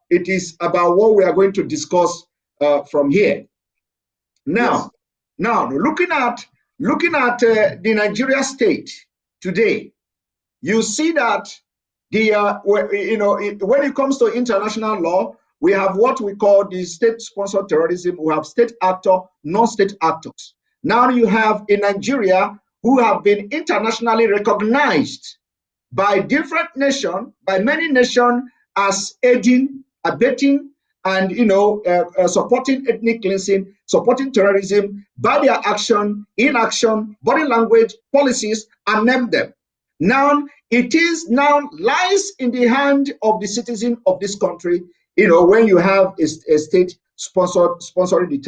it is about what we are going to discuss from here. Now, looking at the Nigeria state today, you see that when it comes to international law, we have what we call the state-sponsored terrorism. We have state actor, non-state actors. Now you have in Nigeria who have been internationally recognized by different nations, by many nations, as aiding, abetting, and supporting ethnic cleansing, supporting terrorism by their action, inaction, body language, policies, and name them. Now it lies in the hand of the citizen of this country. When you have a state sponsoring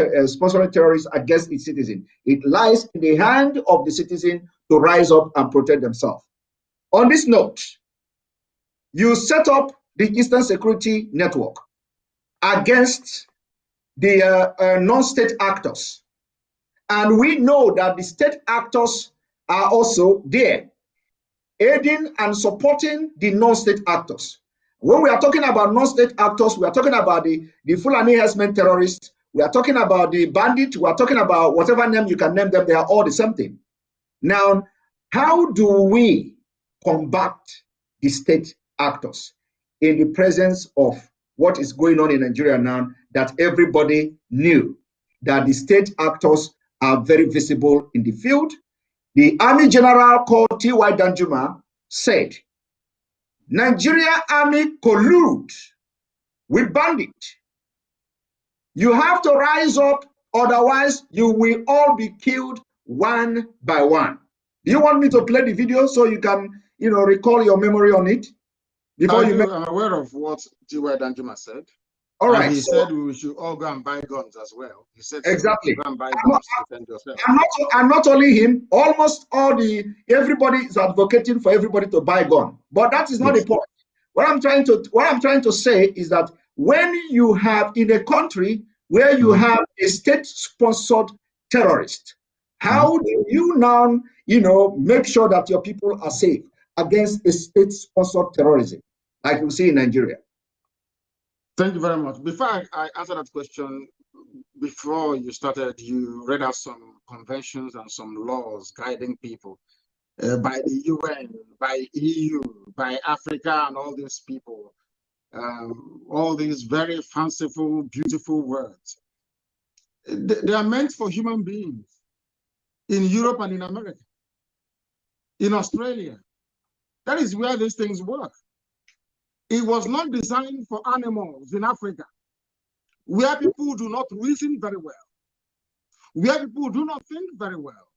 terrorists against its citizen, it lies in the hand of the citizen to rise up and protect themselves. On this note, you set up the Eastern Security Network against the non-state actors. And we know that the state actors are also there, aiding and supporting the non-state actors. When we are talking about non-state actors, we are talking about the Fulani herdsmen terrorists, we are talking about the bandits, we are talking about whatever name you can name them, they are all the same thing. Now, how do we combat the state actors in the presence of what is going on in Nigeria now, that everybody knew that the state actors are very visible in the field? The Army General called T.Y. Danjuma said, Nigeria Army collude with bandits. You have to rise up, otherwise you will all be killed one by one. Do you want me to play the video so you can, recall your memory on it? I'm aware of what T.Y. Danjuma said. All right. And he said we should all go and buy guns as well. He said exactly. Go and buy guns to defend yourself. And not only him, almost everybody is advocating for everybody to buy gun. But that is not the point. What I'm trying to say is that when you have in a country where you have a state-sponsored terrorist, how do you now, make sure that your people are safe against a state-sponsored terrorism, like you see in Nigeria? Thank you very much. Before I answer that question, before you started, you read out some conventions and some laws guiding people by the UN, by EU, by Africa, and all these people. All these very fanciful, beautiful words. They are meant for human beings in Europe and in America, in Australia. That is where these things work. It was not designed for animals in Africa, where people do not reason very well, where people do not think very well.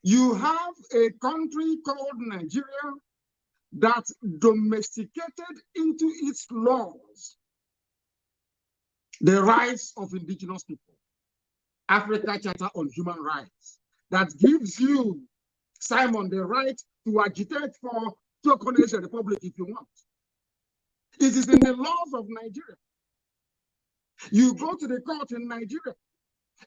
You have a country called Nigeria that domesticated into its laws the rights of indigenous people. Africa Charter on Human Rights that gives you, Simon, the right to agitate for tokenized republic if you want. It is in the laws of Nigeria. You go to the court in Nigeria,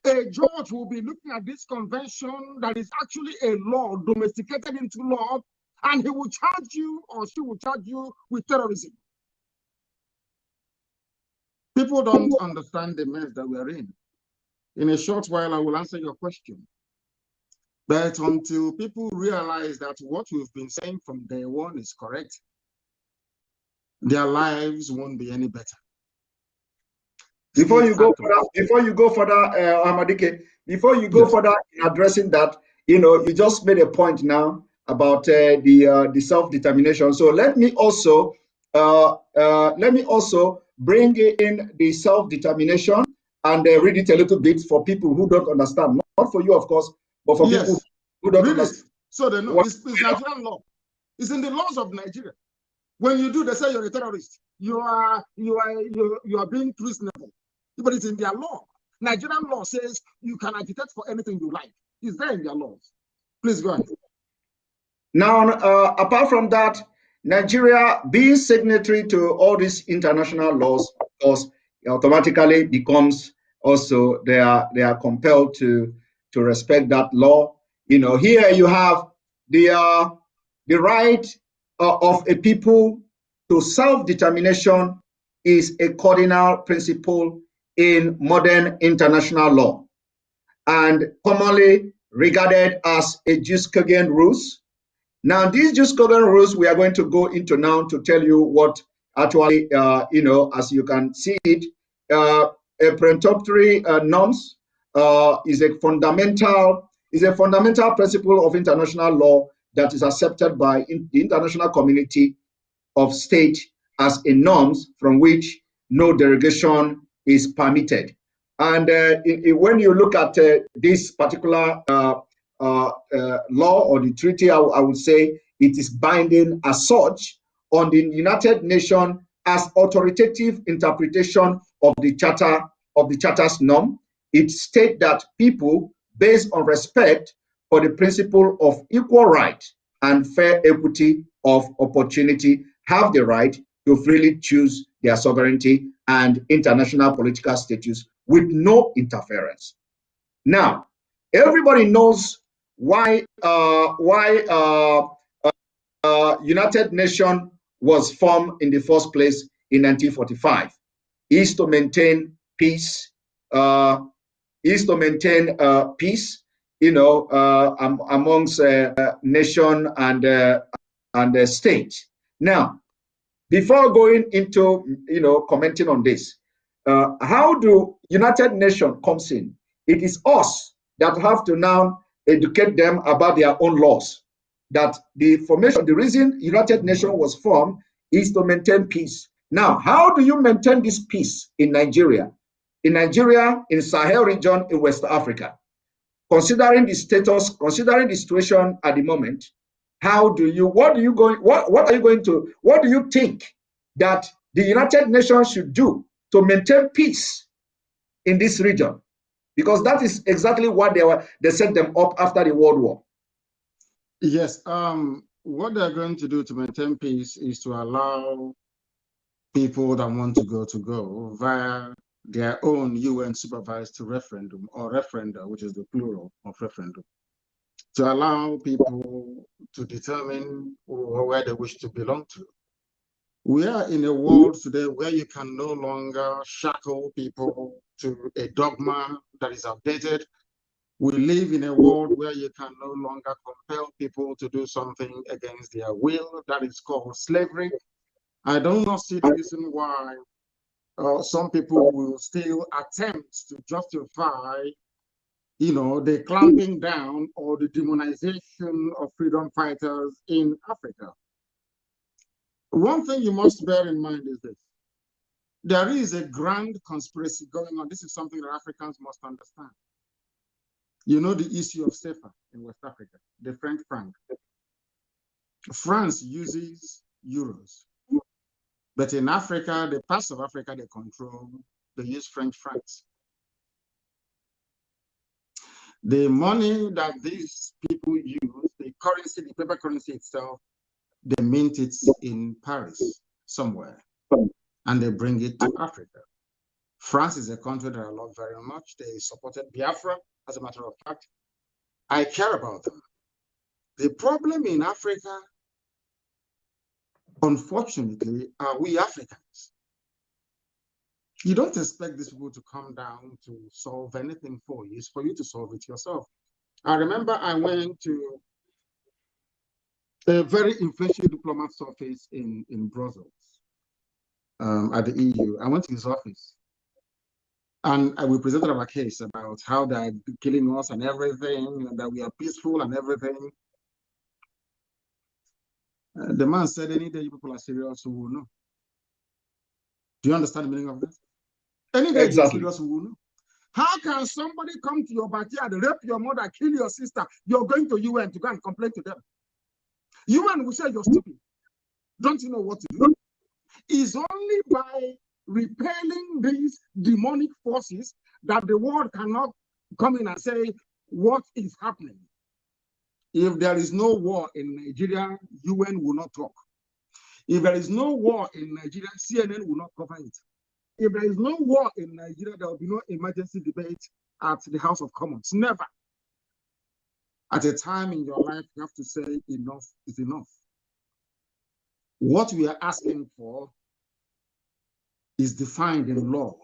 a judge will be looking at this convention that is actually a law domesticated into law, and he will charge you or she will charge you with terrorism. People don't understand the mess that we're in. In a short while, I will answer your question. But until people realize that what we've been saying from day one is correct, their lives won't be any better. Before you go further, Amadike, before you go further in addressing that, you just made a point now about the self-determination. So let me also bring in the self-determination and read it a little bit for people who don't understand. Not for you, of course, but for people who don't understand. So they know it's Nigerian law. It's in the laws of Nigeria. When you do, they say you're a terrorist. You are being treasonable. But it's in their law. Nigerian law says you can agitate for anything you like. It's there in their laws. Please go ahead. Now, apart from that, Nigeria being signatory to all these international laws, of course, automatically becomes also they are compelled to respect that law. Here you have the right of a people to self-determination is a cardinal principle in modern international law and commonly regarded as a jus cogens rules. Now, these jus cogens rules we are going to go into now to tell you what actually, as you can see it, a peremptory norms is a fundamental principle of international law that is accepted by the international community of state as a norms from which no derogation is permitted. And when you look at this particular law or the treaty, I would say it is binding as such on the United Nations as authoritative interpretation of the charter's norm. It states that people, based on respect for the principle of equal right and fair equity of opportunity, have the right to freely choose their sovereignty and international political status with no interference. Now, everybody knows why United Nations was formed in the first place in 1945. Is to maintain peace. Peace, amongst nation and state. Now, before going into commenting on this, how do United Nations comes in? It is us that have to now educate them about their own laws. That the reason United Nations was formed is to maintain peace. Now, how do you maintain this peace in Nigeria? In Nigeria, in Sahel region, in West Africa, considering the situation at the moment, what do you think that the United Nations should do to maintain peace in this region? Because that is exactly what they set them up after the World War. Yes, what they're going to do to maintain peace is to allow people that want to go via their own UN supervised referendum or referenda, which is the plural of referendum, to allow people to determine where they wish to belong to. We are in a world today where you can no longer shackle people to a dogma that is outdated. We live in a world where you can no longer compel people to do something against their will. That is called slavery. I do not see the reason why some people will still attempt to justify, the clamping down or the demonization of freedom fighters in Africa. One thing you must bear in mind is this. There is a grand conspiracy going on. This is something that Africans must understand. You know the issue of CFA in West Africa, the French franc. France uses euros. But in Africa, the parts of Africa they control, they use French francs. The money that these people use, the currency, the paper currency itself, they mint it in Paris somewhere, and they bring it to Africa. France is a country that I love very much. They supported Biafra, as a matter of fact. I care about them. The problem in Africa, unfortunately, are we Africans. You don't expect these people to come down to solve anything for you. It's for you to solve it yourself. I remember I went to a very influential diplomat's office in Brussels, at the EU. I went to his office. And we presented our case about how they're killing us and everything, and that we are peaceful and everything. The man said, any day you people are serious, we will know. Do you understand the meaning of that? Any day you're serious, we will know. How can somebody come to your backyard, rape your mother, kill your sister? You're going to UN to go and complain to them. UN will say you're stupid. Don't you know what to do? It's only by repelling these demonic forces that the world cannot come in and say what is happening. If there is no war in Nigeria, UN will not talk. If there is no war in Nigeria, CNN will not cover it. If there is no war in Nigeria, there will be no emergency debate at the House of Commons. Never. At a time in your life, you have to say enough is enough. What we are asking for is defined in law,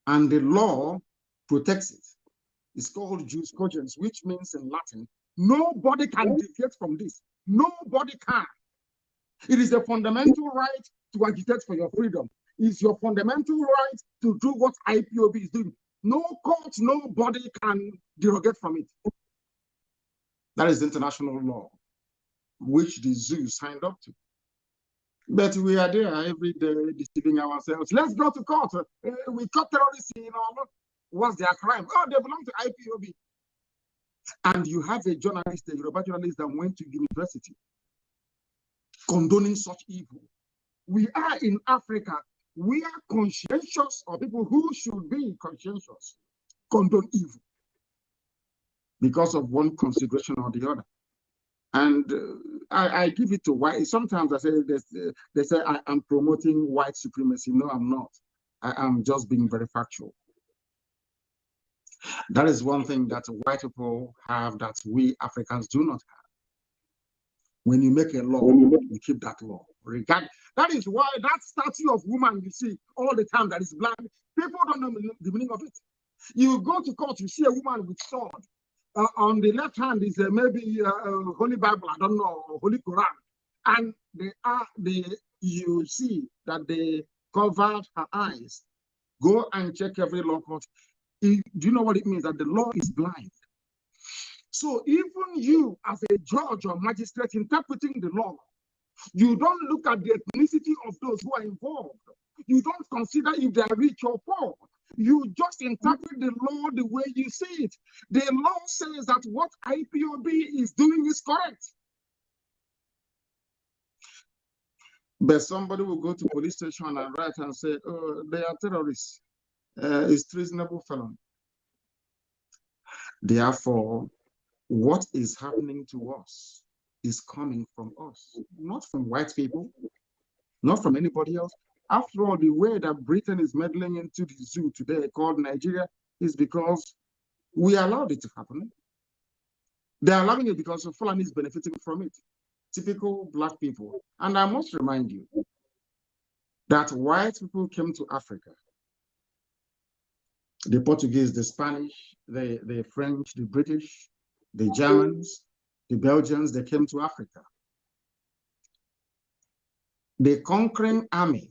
and the law protects it. It's called jus cogens, which means in Latin, nobody can deviate from this. Nobody can. It is a fundamental right to agitate for your freedom. It's your fundamental right to do what IPOB is doing. No court, nobody can derogate from it. That is international law, which the zoo signed up to. But we are there every day deceiving ourselves. Let's go to court. We caught terrorists in our, what's their crime? Oh, they belong to IPOB. And you have a journalist, a Yoruba journalist that went to university condoning such evil. We are in Africa. We are conscientious, or people who should be conscientious, condone evil because of one consideration or the other. And I give it to white. Sometimes I say they say I am promoting white supremacy. No, I'm not. I am just being very factual. That is one thing that white people have that we Africans do not have. When you make a law, you keep that law. That is why that statue of woman you see all the time that is black, people don't know the meaning of it. You go to court, you see a woman with sword. On the left hand is maybe Holy Bible, I don't know, Holy Quran. And you see that they covered her eyes. Go and check every law court. Do you know what it means? That the law is blind. So even you as a judge or magistrate interpreting the law, you don't look at the ethnicity of those who are involved. You don't consider if they are rich or poor. You just interpret the law the way you see it. The law says that what IPOB is doing is correct. But somebody will go to police station and write and say, oh, they are terrorists. It's treasonable felony. Therefore, what is happening to us is coming from us, not from white people, not from anybody else. After all, the way that Britain is meddling into the zoo today called Nigeria is because we allowed it to happen. They're allowing it because Fulani is benefiting from it. Typical black people. And I must remind you that white people came to Africa. The Portuguese, the Spanish, the French, the British, the Germans, the Belgians, they came to Africa. The conquering army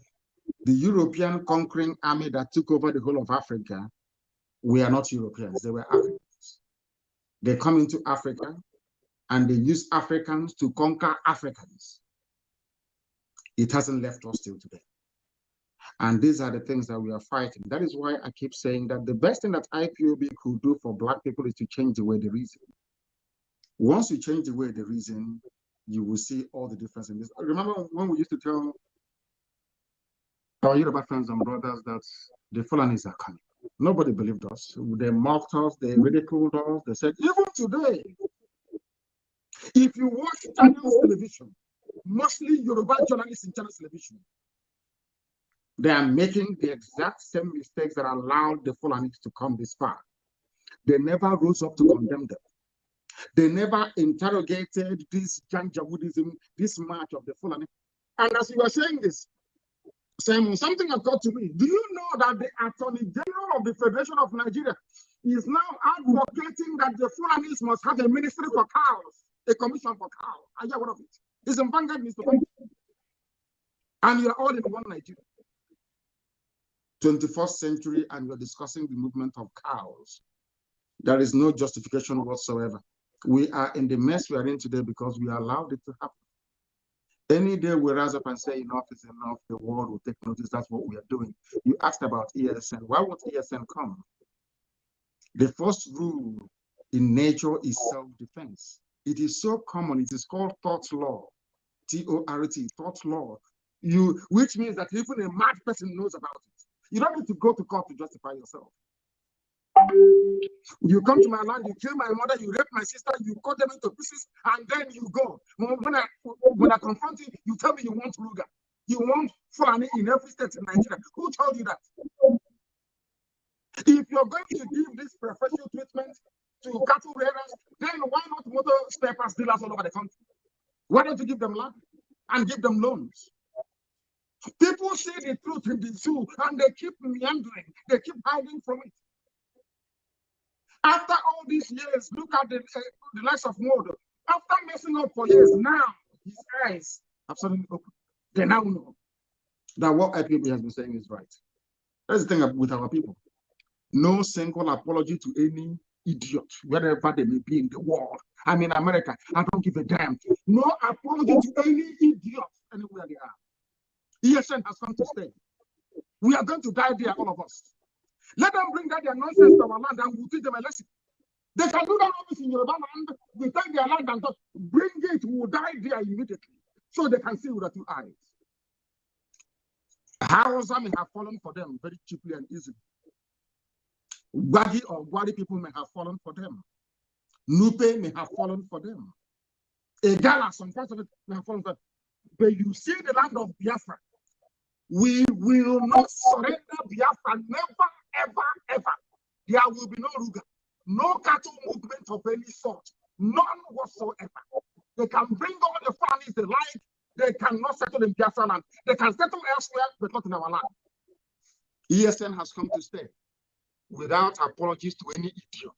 The European conquering army that took over the whole of Africa were not Europeans, they were Africans. They come into Africa and they use Africans to conquer Africans. It hasn't left us till today. And these are the things that we are fighting. That is why I keep saying that the best thing that IPOB could do for Black people is to change the way they reason. Once you change the way they reason, you will see all the difference in this. Remember when we used to tell our Yoruba friends and brothers that the Fulanis are coming? Nobody believed us. They mocked us, they ridiculed us. They said, even today, if you watch Channels television, mostly Yoruba journalists in Channels television, they are making the exact same mistakes that allowed the Fulanis to come this far. They never rose up to condemn them. They never interrogated this Janjaweedism, this march of the Fulani. And as you were saying this, Simon, something occurred to me. Do you know that the Attorney General of the Federation of Nigeria is now advocating that the Fulanis must have a ministry for cows, a commission for cows? Are you aware of it? It's in Vanguard newspaper. And you're all in one Nigeria. 21st century, and you're discussing the movement of cows. There is no justification whatsoever. We are in the mess we are in today because we allowed it to happen. Any day we rise up and say enough is enough, the world will take notice. That's what we are doing. You asked about ESN. Why won't ESN come? The first rule in nature is self-defense. It is so common. It is called tort law, T-O-R-T, tort law. Which means that even a mad person knows about it. You don't need to go to court to justify yourself. You come to my land, you kill my mother, you rape my sister, you cut them into pieces, and then you go. When I confront you, you tell me you want Ruga. You want Fulani in every state in Nigeria. Who told you that? If you're going to give this preferential treatment to cattle raiders, then why not motor spare parts dealers all over the country? Why don't you give them land and give them loans? People see the truth in the zoo and they keep meandering, they keep hiding from it. After all these years, look at the likes of Modo. After messing up for years, now his eyes have suddenly opened. They now know that what IPOB has been saying is right. That's the thing with our people. No single apology to any idiot, wherever they may be in the world. I'm in America, I don't give a damn. No apology to any idiot anywhere they are. ESN has come to stay. We are going to die there, all of us. Let them bring that their nonsense to our land and we'll teach them a lesson. They can do that always in Yoruba land. We take their land and bring it, we'll die there immediately. So they can see with their two eyes. Hausa may have fallen for them very cheaply and easily. Wagi or Gwari people may have fallen for them. Nupe may have fallen for them. Egala, some parts of it may have fallen for them. But you see the land of Biafra. We will not surrender Biafra, never, ever, ever. There will be no Ruga, no cattle movement of any sort, none whatsoever. They can bring all the families they like, they cannot settle in Biafra land. They can settle elsewhere, but not in our land. ESN has come to stay without apologies to any idiot,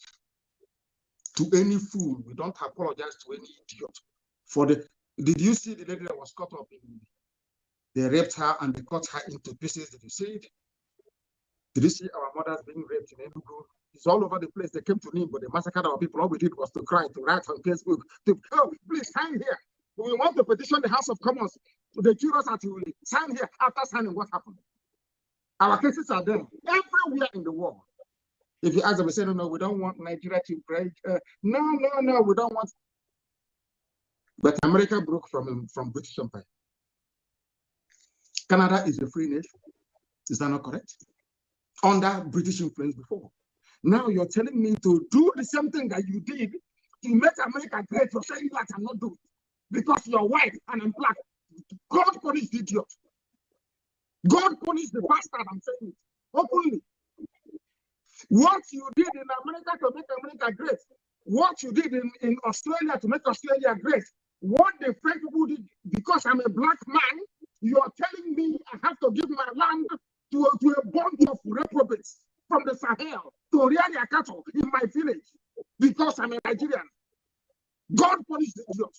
to any fool. We don't apologize to any idiot. Did you see the lady that was caught up in? They raped her and they cut her into pieces. Did you see it? Did you see our mothers being raped in Enugu? It's all over the place. They came to Nim, but they massacred our people. All we did was to cry, to write on Facebook, oh, please sign here. We want to petition the House of Commons. They accuse us that we sign here. After signing, what happened? Our cases are there everywhere in the world. If you ask them, they say, no, we don't want Nigeria to break. No, we don't want. But America broke from British Empire. Canada is a free nation. Is that not correct? Under British influence before. Now you're telling me to do the same thing that you did to make America great. You're saying that I cannot do it because you're white and I'm black. God punish the idiot. God punish the bastard. I'm saying it openly. What you did in America to make America great, what you did in Australia to make Australia great, what the French people did because I'm a black man, you are telling me I have to give my land to a bunch of reprobates from the Sahel to rear their cattle in my village because I'm a Nigerian. God punish the idiot.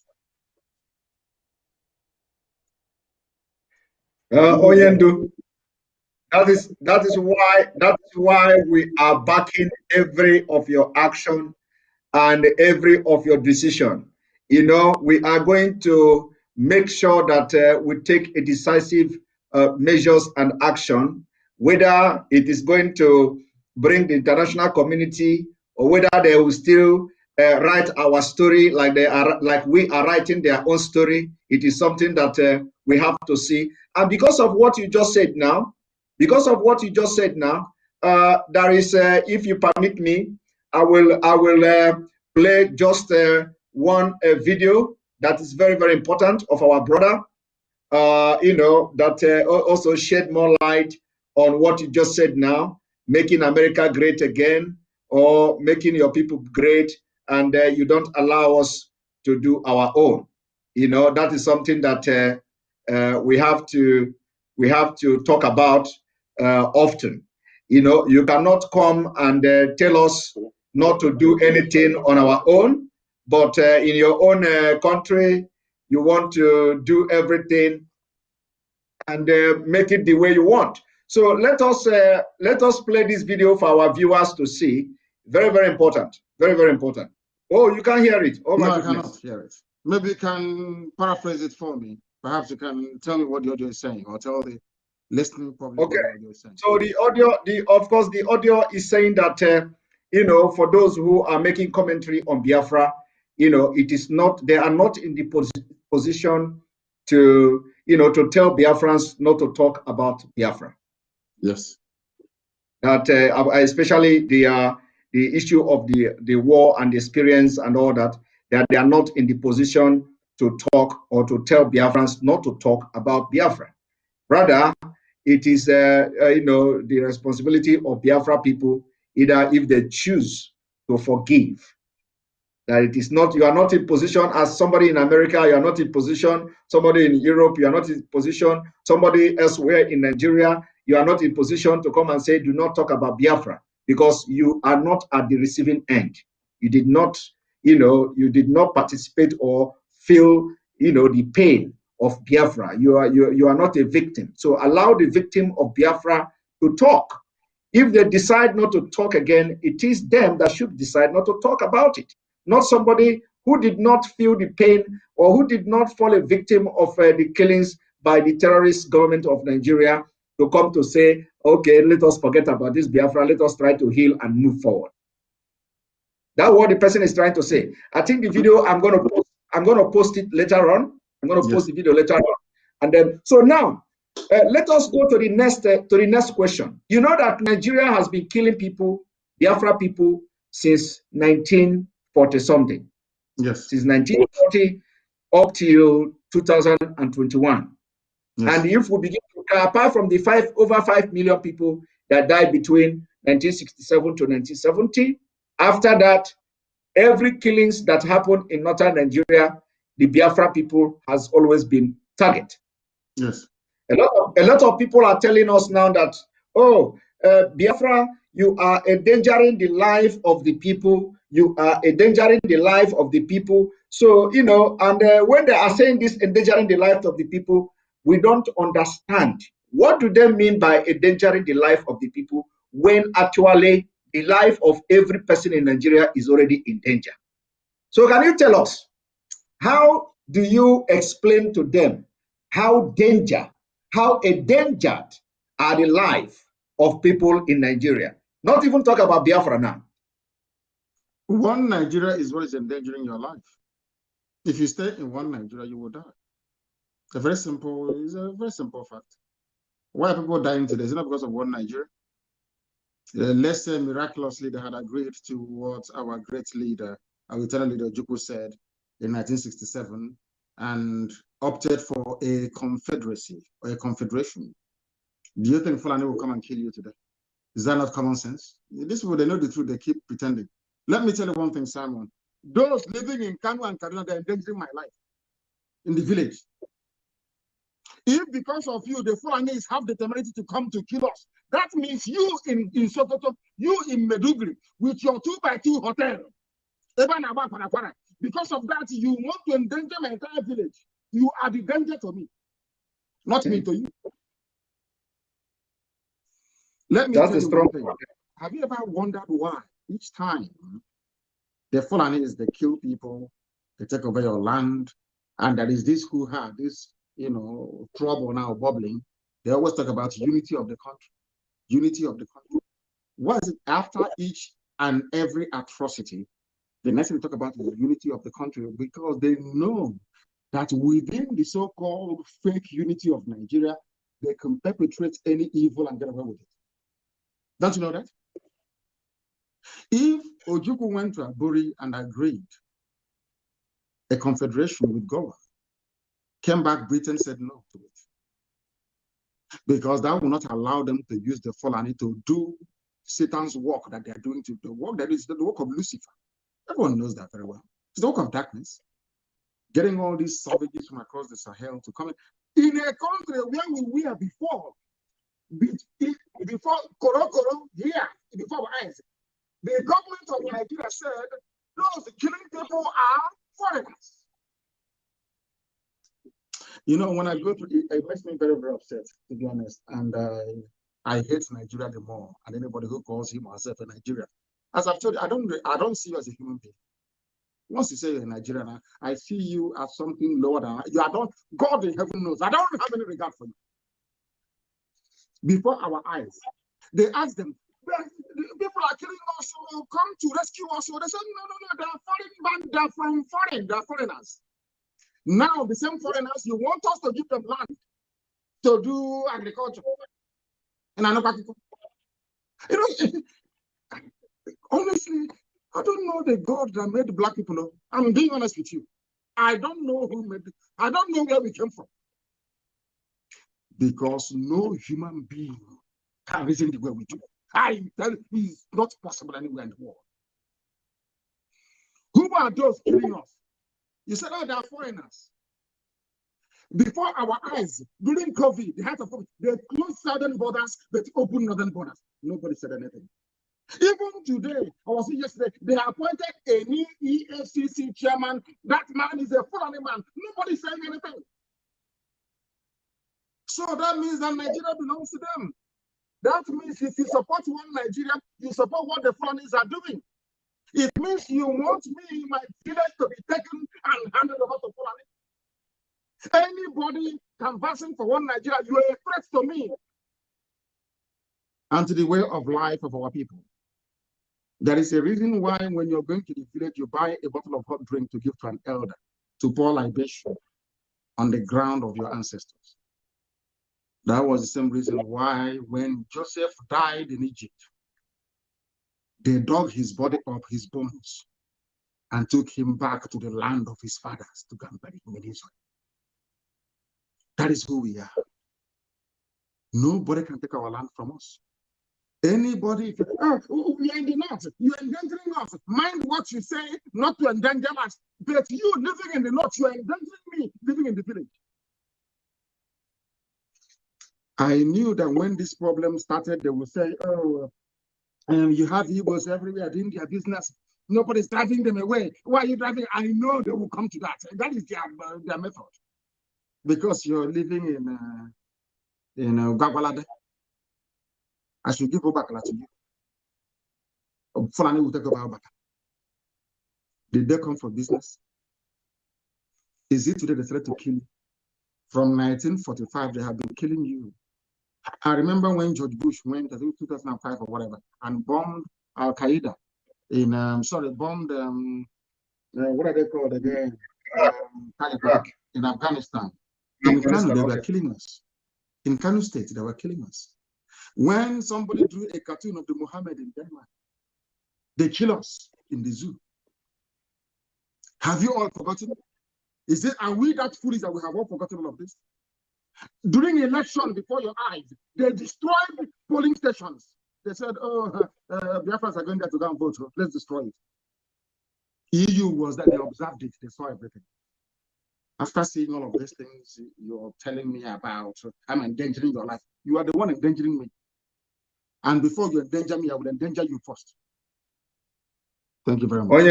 Oyendo, That is why we are backing every of your action and every of your decision. We are going to make sure that we take a decisive measures and action, whether it is going to bring the international community or whether they will still write our story like we are writing their own story. It is something that we have to see. And because of what you just said now, there is, if you permit me, I will play just one video that is very, very important of our brother, that also shed more light on what you just said now, making America great again, or making your people great, and you don't allow us to do our own. That is something that we have to talk about often. You cannot come and tell us not to do anything on our own, but in your own country, you want to do everything and make it the way you want. So let us play this video for our viewers to see. Very, very important. Very, very important. Oh, you can't hear it. Oh my goodness. I cannot hear it. Maybe you can paraphrase it for me. Perhaps you can tell me what the audio is saying, or tell the listening public what the audio is saying. So the audio is saying that for those who are making commentary on Biafra, it is not, they are not in the position to tell Biafrans not to talk about Biafra. Yes. That especially the issue of the war and the experience and all that they are not in the position to talk or to tell Biafrans not to talk about Biafra. Rather, it is the responsibility of Biafra people, either if they choose to forgive. That it is not, you are not in position as somebody in America, you are not in position, somebody in Europe, you are not in position, somebody elsewhere in Nigeria, you are not in position to come and say, do not talk about Biafra, because you are not at the receiving end. You did not, you did not participate or feel, the pain of Biafra. You are not a victim. So allow the victim of Biafra to talk. If they decide not to talk again, it is them that should decide not to talk about it, not somebody who did not feel the pain or who did not fall a victim of the killings by the terrorist government of Nigeria to come to say, okay, let us forget about this Biafra, let us try to heal and move forward. That's what the person is trying to say. I think the video I'm going to post it later on. I'm going to post the video later on. And then, so now, let us go to the next question. You know that Nigeria has been killing people, Biafra people, since 1940 something. Yes. Since 1940 up till 2021. Yes. And if we begin to, apart from the over 5 million people that died between 1967 to 1970, after that, every killings that happened in northern Nigeria, the Biafra people has always been target. Yes. A lot of people are telling us now that, Biafra, you are endangering the life of the people. You are endangering the life of the people. So, and when they are saying this, endangering the life of the people, we don't understand. What do they mean by endangering the life of the people when actually the life of every person in Nigeria is already in danger? So can you tell us, how do you explain to them how endangered are the life of people in Nigeria? Not even talk about Biafra now. One Nigeria is what is endangering your life. If you stay in one Nigeria, you will die. It's a very simple fact. Why are people dying today? Is it not because of one Nigeria? Let's say miraculously they had agreed to what our great leader, our eternal leader Ojukwu said in 1967 and opted for a confederacy or a confederation. Do you think Fulani will come and kill you today? Is that not common sense? These people, they know the truth, they keep pretending. Let me tell you one thing, Simon. Those living in Kanu and Kaduna, they're endangering my life in the village. If because of you, the Fulanis have the temerity to come to kill us, that means you in Sokoto, you in Meduguri, with your 2x2 hotel, because of that, you want to endanger my entire village. You are the danger to me, not me to you. Let me tell you one thing. Have you ever wondered why each time the Fulanis, they kill people, they take over your land, and there is this who had this, trouble now bubbling, they always talk about unity of the country, unity of the country. What is it after each and every atrocity? The next thing they talk about is the unity of the country, because they know that within the so-called fake unity of Nigeria, they can perpetrate any evil and get away with it. Don't you know that? If Ojukwu went to Aburi and agreed a confederation with Goa, came back, Britain said no to it, because that will not allow them to use the Fulani to do Satan's work that they are doing, to the work that is the work of Lucifer. Everyone knows that very well. It's the work of darkness. Getting all these savages from across the Sahel to come in a country where we were before Koro here, before our eyes. The government of Nigeria said those killing people are foreigners. When I go to it makes me very, very upset, to be honest. And I hate Nigeria the more, and anybody who calls him or herself a Nigerian. As I've told you, I don't see you as a human being. Once you say you're a Nigerian, I see you as something lower than you. God in heaven knows. I don't have any regard for you. Before our eyes, they asked them, people are killing us, so come to rescue us. So they said, no, they are foreign, they are foreigners. Now, the same foreigners, you want us to give them land to do agriculture. And I know, honestly, I don't know the God that made black people. I'm being honest with you. I don't know who made it. I don't know where we came from. Because no human being can reason the way we do. I tell you, it's not possible anywhere in the world. Who are those killing us? You said, oh, they are foreigners. Before our eyes, during COVID, the height of COVID, they closed southern borders, but opened northern borders. Nobody said anything. Even today, I was yesterday, they appointed a new EFCC chairman. That man is a Fulani man. Nobody saying anything. So that means that Nigeria belongs to them. That means if you support one Nigeria, you support what the Fulanis are doing. It means you want me, my village, to be taken and handed over to Fulani. Anybody canvassing for one Nigeria, you are a threat to me and to the way of life of our people. There is a reason why when you're going to the village, you buy a bottle of hot drink to give to an elder, to pour libation on the ground of your ancestors. That was the same reason why when Joseph died in Egypt, they dug his body up, his bones, and took him back to the land of his fathers to go and bury him in Israel. That is who we are. Nobody can take our land from us. Anybody, we are in the north, you're endangering us. Mind what you say, not to endanger us. But you living in the north, you are endangering me living in the village. I knew that when this problem started, they would say, oh, you have Igbos everywhere doing their business. Nobody's driving them away. Why are you driving? I know they will come to that. And that is their method. Because you're living in Gwagwalada. I should give Obakala to you. Fulani will take over Obaka. Did they come for business? Is it today they threat to kill you? From 1945, they have been killing you. I remember when George Bush went, I think 2005 or whatever, and bombed Al Qaeda in, bombed, what are they called again? Taliban in Afghanistan. In Kanu, they were killing us. In Kanu State, they were killing us. When somebody drew a cartoon of the Muhammad in Denmark, they kill us in the zoo. Have you all forgotten? Are we that foolish that we have all forgotten all of this? During election before your eyes, they destroyed polling stations. They said, oh, Biafrans are going there to go and vote. Let's destroy it. EU was that they observed it. They saw everything. After seeing all of these things you're telling me about, I'm endangering your life. You are the one endangering me. And before you endanger me, I will endanger you first. Thank you very much.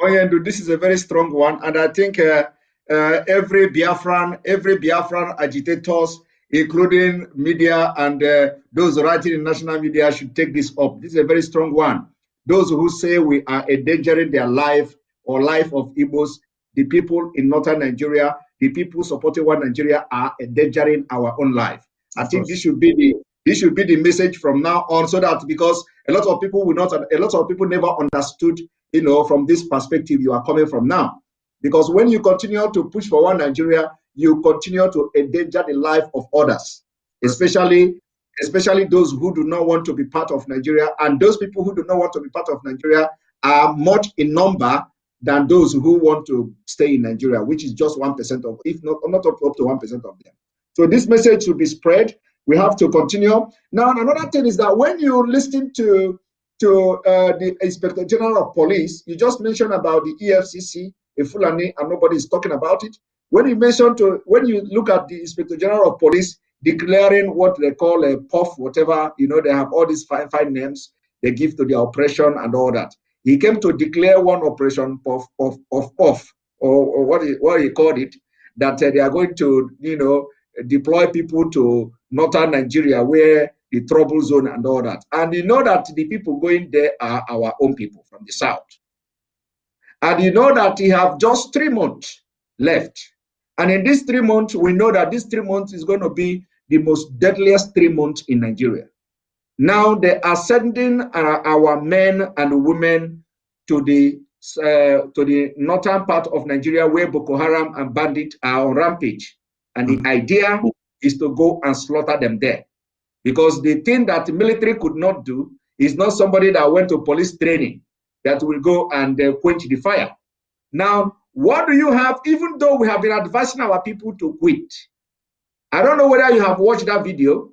Oyendu, this is a very strong one. And I think every Biafran agitators including media and those writing in national media should take this up. This is a very strong one. Those who say we are endangering their life or life of Igbos, the people in northern Nigeria, the people supporting one Nigeria are endangering our own life. I think this should be the message from now on, so that, because a lot of people never understood, from this perspective you are coming from now. Because when you continue to push for one Nigeria, you continue to endanger the life of others, especially those who do not want to be part of Nigeria. And those people who do not want to be part of Nigeria are much in number than those who want to stay in Nigeria, which is just 1% of, if not up to 1% of them. So this message should be spread. We have to continue. Now, another thing is that when you listen to the Inspector General of Police, you just mentioned about the EFCC, a Fulani, and nobody is talking about it. When you look at the Inspector General of Police declaring what they call a POF, whatever, they have all these fine names they give to the operation and all that. He came to declare one operation POF, or what he called it, that they are going to, deploy people to northern Nigeria, where the trouble zone and all that. And you know that the people going there are our own people from the south. And you know that he have just 3 months left. And in these 3 months, we know that this 3 months is going to be the most deadliest 3 months in Nigeria. Now they are sending our men and women to the northern part of Nigeria, where Boko Haram and bandits are on rampage. And the idea is to go and slaughter them there. Because the thing that the military could not do is not somebody that went to police training that will go and quench the fire. Now, what do you have, even though we have been advising our people to quit? I don't know whether you have watched that video.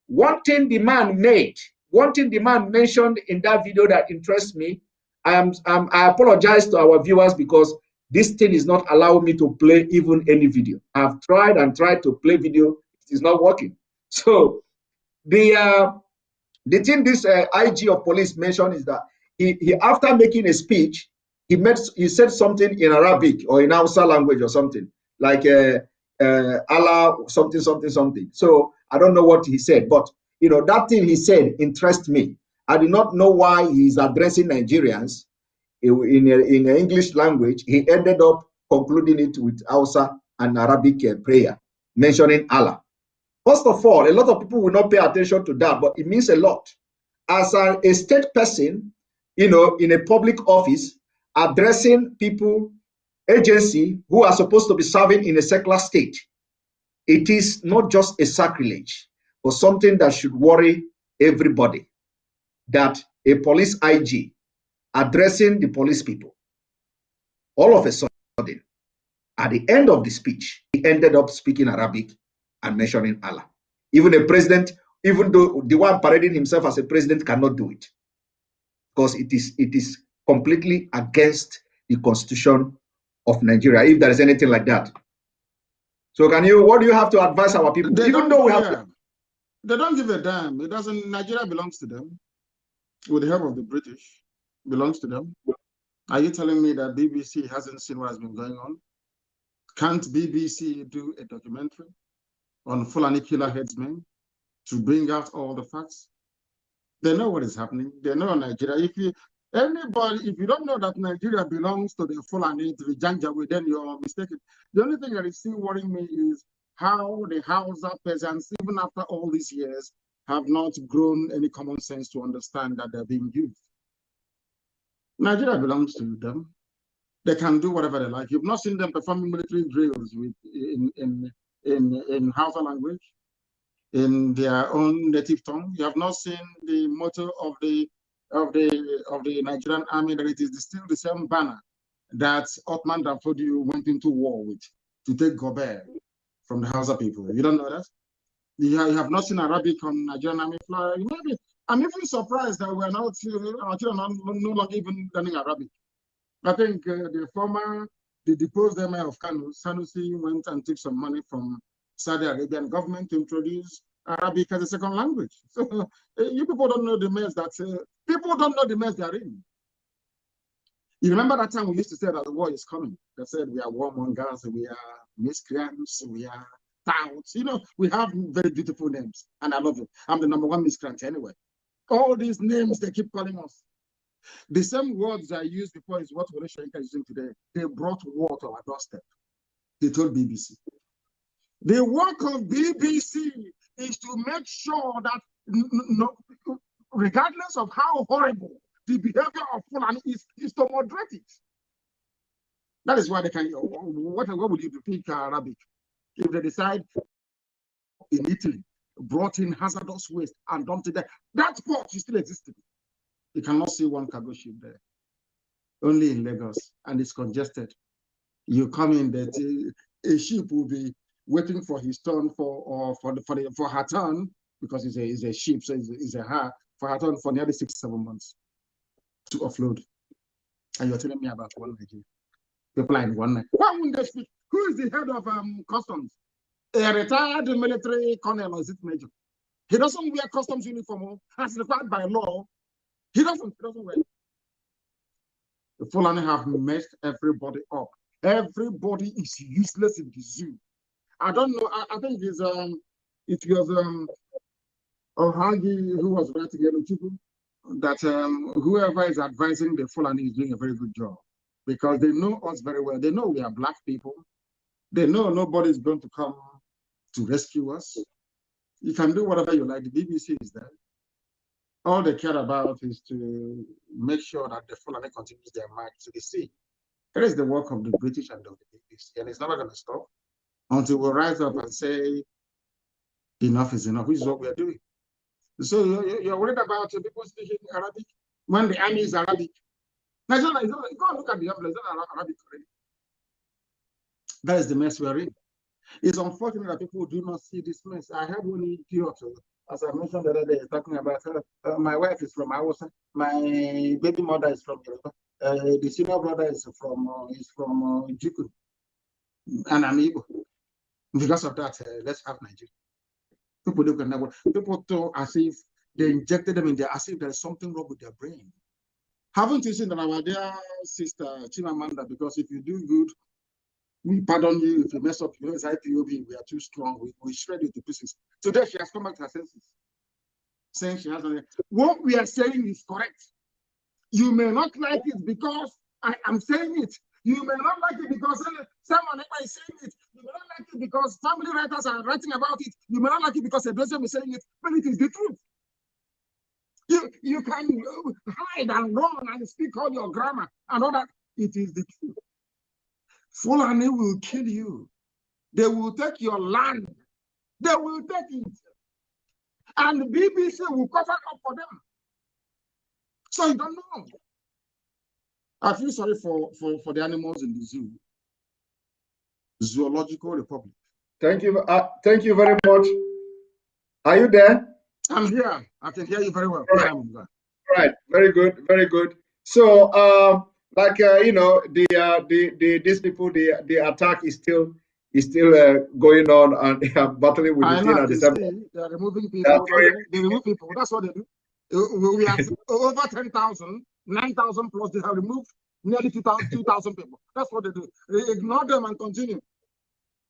One thing the man mentioned in that video that interests me, I apologize to our viewers, because this thing is not allowing me to play even any video. I've tried to play video, it is not working. So the thing this IG of police mentioned is that he after making a speech, he said something in Arabic or in Hausa language or something, like Allah something. So I don't know what he said, but that thing he said interests me. I do not know why he's addressing Nigerians in English language. He ended up concluding it with Hausa and Arabic prayer, mentioning Allah. First of all, a lot of people will not pay attention to that, but it means a lot. As a state person, in a public office, addressing people, agency who are supposed to be serving in a secular state, it is not just a sacrilege, but something that should worry everybody, that a police IG addressing the police people, all of a sudden, at the end of the speech, he ended up speaking Arabic and mentioning Allah. Even a president, even though the one parading himself as a president, cannot do it, because it is completely against the Constitution of Nigeria, if there is anything like that. So what do you have to advise our people? Even though we have they don't give a damn. It doesn't. Nigeria belongs to them, with the help of the British. Belongs to them. Are you telling me that BBC hasn't seen what has been going on? Can't BBC do a documentary on Fulani killer headsmen to bring out all the facts? They know what is happening. They know Nigeria. If you don't know that Nigeria belongs to the Fulani, to the Janjaweed, then you're mistaken. The only thing that is still worrying me is how the Hausa peasants, even after all these years, have not grown any common sense to understand that they're being used. Nigeria belongs to them. They can do whatever they like. You've not seen them performing military drills in Hausa language, in their own native tongue. You have not seen the motto of the Nigerian army, that it is still the same banner that Ottoman Danfodio went into war with to take Gobert from the Hausa people. You don't know that? You have not seen Arabic on Nigerian army flag. Maybe I'm even surprised that we're not no longer even learning Arabic. I think the deposed emir of Kanu'S, Sanusi, went and took some money from Saudi Arabian government to introduce Arabic as a second language. So you people don't know the mess people don't know the mess they're in. You remember that time we used to say that the war is coming? They said we are warmongers, we are miscreants, we are touts. You know, we have very beautiful names, and I love it. I'm the #1 miscreant anyway. All these names they keep calling us. The same words I used before is what Horatio is using today. They brought war to our doorstep. They told BBC. The work of BBC is to make sure that regardless of how horrible the behavior of Fulani is to moderate it. That is why they can. What would you do? Speak Arabic? If they decide in Italy, brought in hazardous waste and dumped it there, that port is still existing. You cannot see one cargo ship there. Only in Lagos, and it's congested. You come in there, a ship will be waiting for his turn for her turn, because it's a ship, so it's a her, for her turn for nearly 6-7 months to offload. And you're telling me about one Nigeria. People are in one night. Why wouldn't they speak? Who is the head of customs? A retired military colonel, or is it major? He doesn't wear customs uniform as required by law. He doesn't wear it. The Fulani have messed everybody up. Everybody is useless in the zoo. I don't know. I think it was Ohagi who was writing that whoever is advising the Fulani is doing a very good job, because they know us very well. They know we are black people. They know nobody is going to come to rescue us. You can do whatever you like. The BBC is there. All they care about is to make sure that the Fulani continues their march to the sea. That is the work of the British and of the BBC, and it's never going to stop until we rise up and say, enough is enough, which is what we are doing. So you're worried about people speaking Arabic when the army is Arabic. Now, go and look at the envelope, it's not Arabic already. That is the mess we are in. It's unfortunate that people do not see this mess. I had one idiot, as I mentioned the other day, talking about my wife is from Hausa, my baby mother is from Yoruba, the senior brother is from Juku, and I'm Igbo. Because of that, let's have Nigeria. People look at that. People talk as if they injected them in there, as if there's something wrong with their brain. Haven't you seen that our dear sister Chimamanda? Because if you do good, we pardon you. If you mess up, it's IPOB, we are too strong. We shred you to pieces. Today she has come back to her senses, saying she has done it. What we are saying is correct. You may not like it because I am saying it. You may not like it because someone is saying it. You may not like it because family writers are writing about it. You may not like it because a person is saying it, but it is the truth. You can hide and run and speak all your grammar and all that. It is the truth. Fulani will kill you. They will take your land. They will take it. And the BBC will cover up for them. So you don't know. I feel sorry for the animals in the zoo. Zoological Republic. Thank you very much. Are you there? I'm here. I can hear you very well. Right. Very good. Very good. So, you know, these people, the attack is still going on, and they are battling with the thing at the same time. They are removing people. They remove people. That's what they do. We have over 10,000, 9,000 plus. They have removed nearly 2,000 people. That's what they do. They ignore them and continue.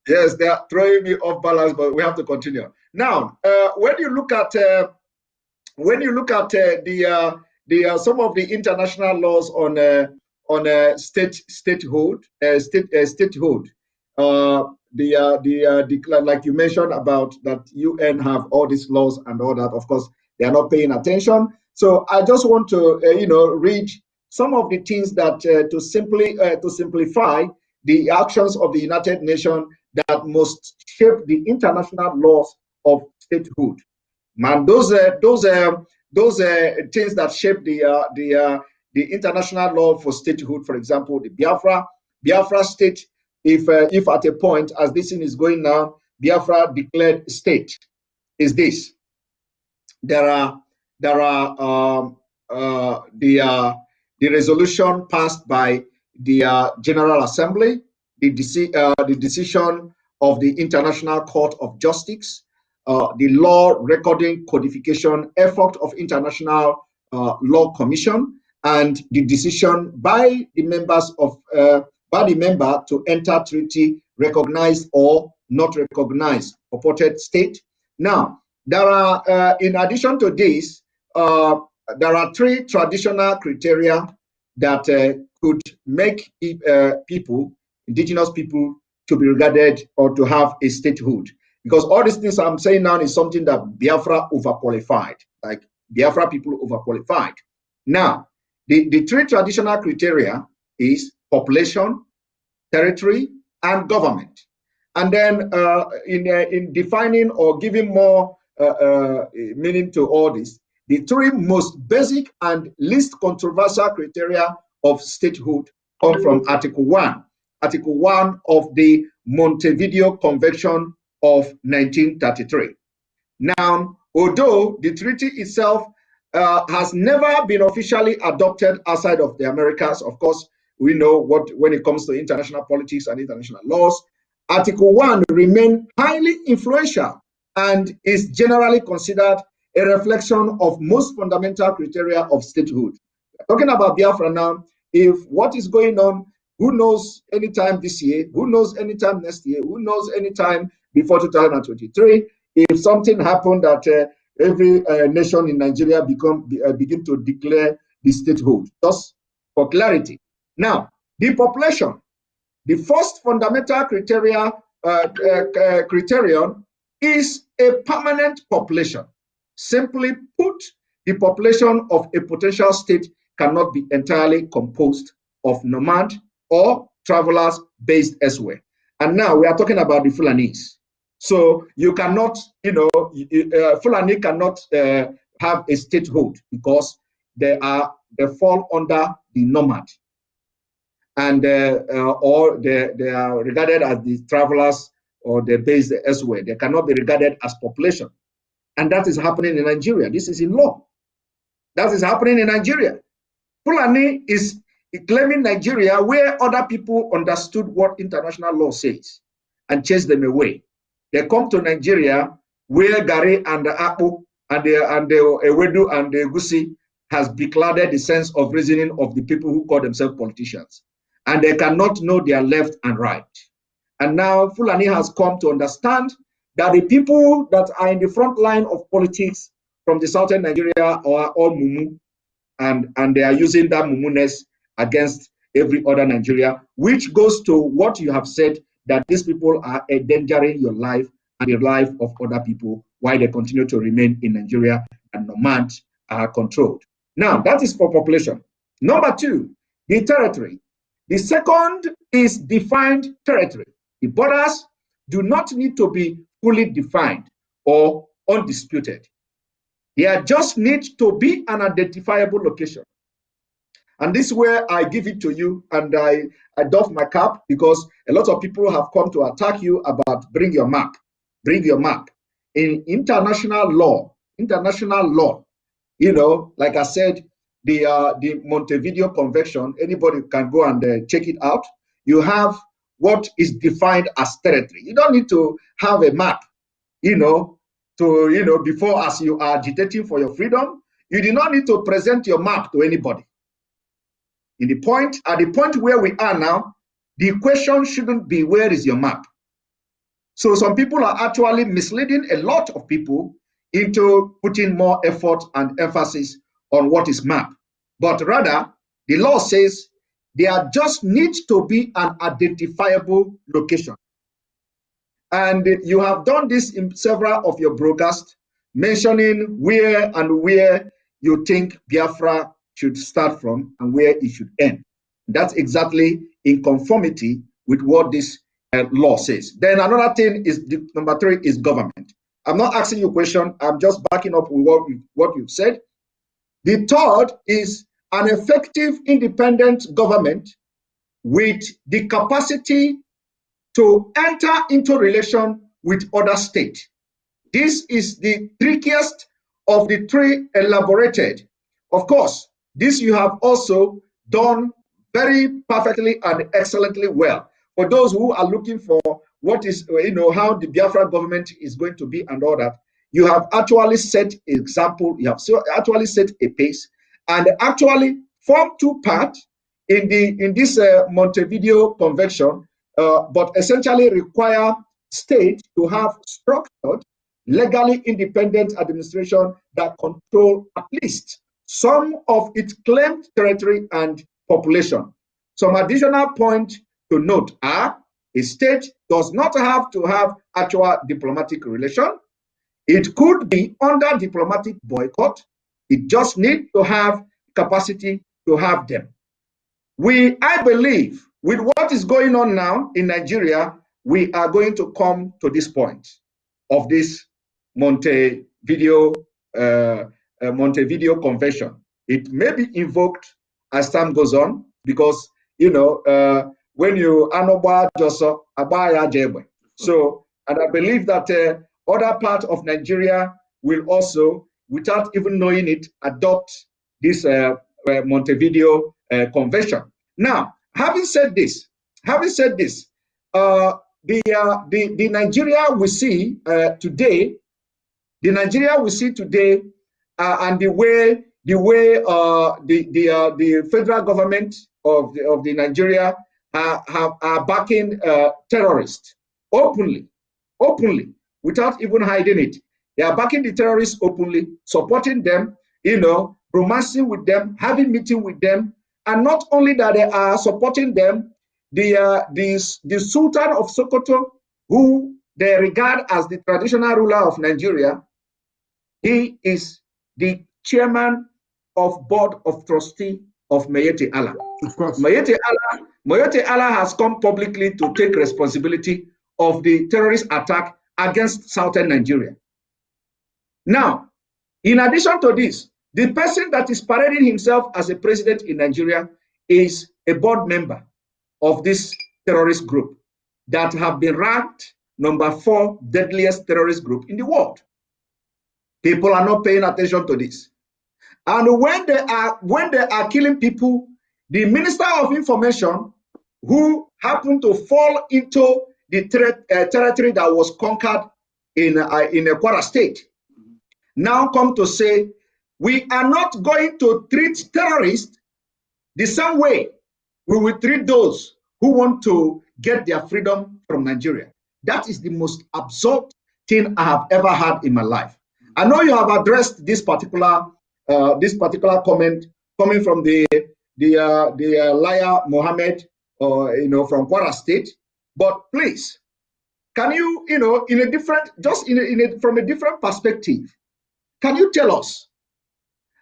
Yes, they are throwing me off balance, but we have to continue. Now, when you look at the some of the international laws on statehood, like you mentioned about that UN have all these laws and all that. Of course, they are not paying attention. So I just want to read some of the things that to simplify the actions of the United Nations that must shape the international laws of statehood. Man, those things that shape the international law for statehood. For example, the Biafra state. If at a point, as this thing is going now, Biafra declared state, is this. There are the resolution passed by the General Assembly, the decision of the International Court of Justice, the law recording codification effort of International Law Commission, and the decision by the members of by the member to enter treaty recognized or not recognized purported state. Now, there are, in addition to this, there are 3 traditional criteria that could make people, indigenous people, to be regarded or to have a statehood. Because all these things I'm saying now is something that Biafra overqualified, like Biafra people overqualified. Now, the 3 traditional criteria is population, territory, and government. And then in defining or giving more meaning to all this, the 3 most basic and least controversial criteria of statehood come from Article 1. Article 1 of the Montevideo Convention of 1933. Now, although the treaty itself has never been officially adopted outside of the Americas, of course, we know what when it comes to international politics and international laws, Article 1 remains highly influential and is generally considered a reflection of most fundamental criteria of statehood. Talking about Biafra now, if what is going on, who knows anytime this year, who knows anytime next year, who knows anytime before 2023, if something happened that every nation in Nigeria begin to declare the statehood, just for clarity. Now, the population, the first fundamental criterion is a permanent population. Simply put, the population of a potential state cannot be entirely composed of nomad or travelers based elsewhere. And now we are talking about the Fulanese. So you cannot, Fulani cannot have a statehood because they fall under the nomad, and or they are regarded as the travelers or they're based elsewhere. They cannot be regarded as population. And that is happening in Nigeria. This is in law. That is happening in Nigeria. Fulani is claiming Nigeria where other people understood what international law says and chased them away. They come to Nigeria where Gari and the Akpu and the Ewedu and the Gusi has beclouded the sense of reasoning of the people who call themselves politicians. And they cannot know their left and right. And now Fulani has come to understand that the people that are in the front line of politics from the southern Nigeria are all Mumu, and they are using that Mumuness against every other Nigeria, which goes to what you have said, that these people are endangering your life and the life of other people while they continue to remain in Nigeria and nomad are controlled. Now, that is for population. Number 2, the territory. The second is defined territory. The borders do not need to be fully defined or undisputed. They just need to be an identifiable location. And this is where I give it to you, and I doff my cap, because a lot of people have come to attack you about bring your map. Bring your map. In international law, like I said, the Montevideo Convention, anybody can go and check it out. You have what is defined as territory. You don't need to have a map, before as you are agitating for your freedom. You do not need to present your map to anybody. At the point where we are now, the question shouldn't be where is your map. So some people are actually misleading a lot of people into putting more effort and emphasis on what is map. But rather, the law says there just needs to be an identifiable location. And you have done this in several of your broadcasts, mentioning where you think Biafra should start from and where it should end. That's exactly in conformity with what this law says. Then another thing is, number 3 is government. I'm not asking you a question. I'm just backing up with what you've said. The third is an effective independent government with the capacity to enter into relation with other states. This is the trickiest of the 3 elaborated. Of course, this you have also done very perfectly and excellently well. For those who are looking for what is, how the Biafra government is going to be and all that, you have actually set an example, you have actually set a pace, and actually form 2 parts in this Montevideo Convention, but essentially require state to have structured, legally independent administration that control at least some of its claimed territory and population. Some additional point to note are a state does not have to have actual diplomatic relation. It could be under diplomatic boycott. It just needs to have capacity to have them. I believe, with what is going on now in Nigeria, we are going to come to this point of this Montevideo Convention. It may be invoked as time goes on because, when you anoba joso abaya jebe. So, and I believe that other part of Nigeria will also, without even knowing it, adopt this Montevideo Convention. Now, having said this, the Nigeria we see today, and the way the federal government of the Nigeria are backing terrorists openly, without even hiding it. They are backing the terrorists openly, supporting them, romancing with them, having meeting with them, and not only that, they are supporting them. The Sultan of Sokoto, who they regard as the traditional ruler of Nigeria, he is the chairman of board of trustee of Mayete Allah. Of course. Mayete Allah has come publicly to take responsibility of the terrorist attack against southern Nigeria. Now, in addition to this, the person that is parading himself as a president in Nigeria is a board member of this terrorist group that have been ranked number 4 deadliest terrorist group in the world. People are not paying attention to this. And when they are killing people, the Minister of Information, who happened to fall into the territory that was conquered in Kwara State, now come to say, we are not going to treat terrorists the same way we will treat those who want to get their freedom from Nigeria. That is the most absurd thing I have ever had in my life. I know you have addressed this particular comment coming from the liar Mohammed, from Kwara State. But please, can you, in a different, from a different perspective, can you tell us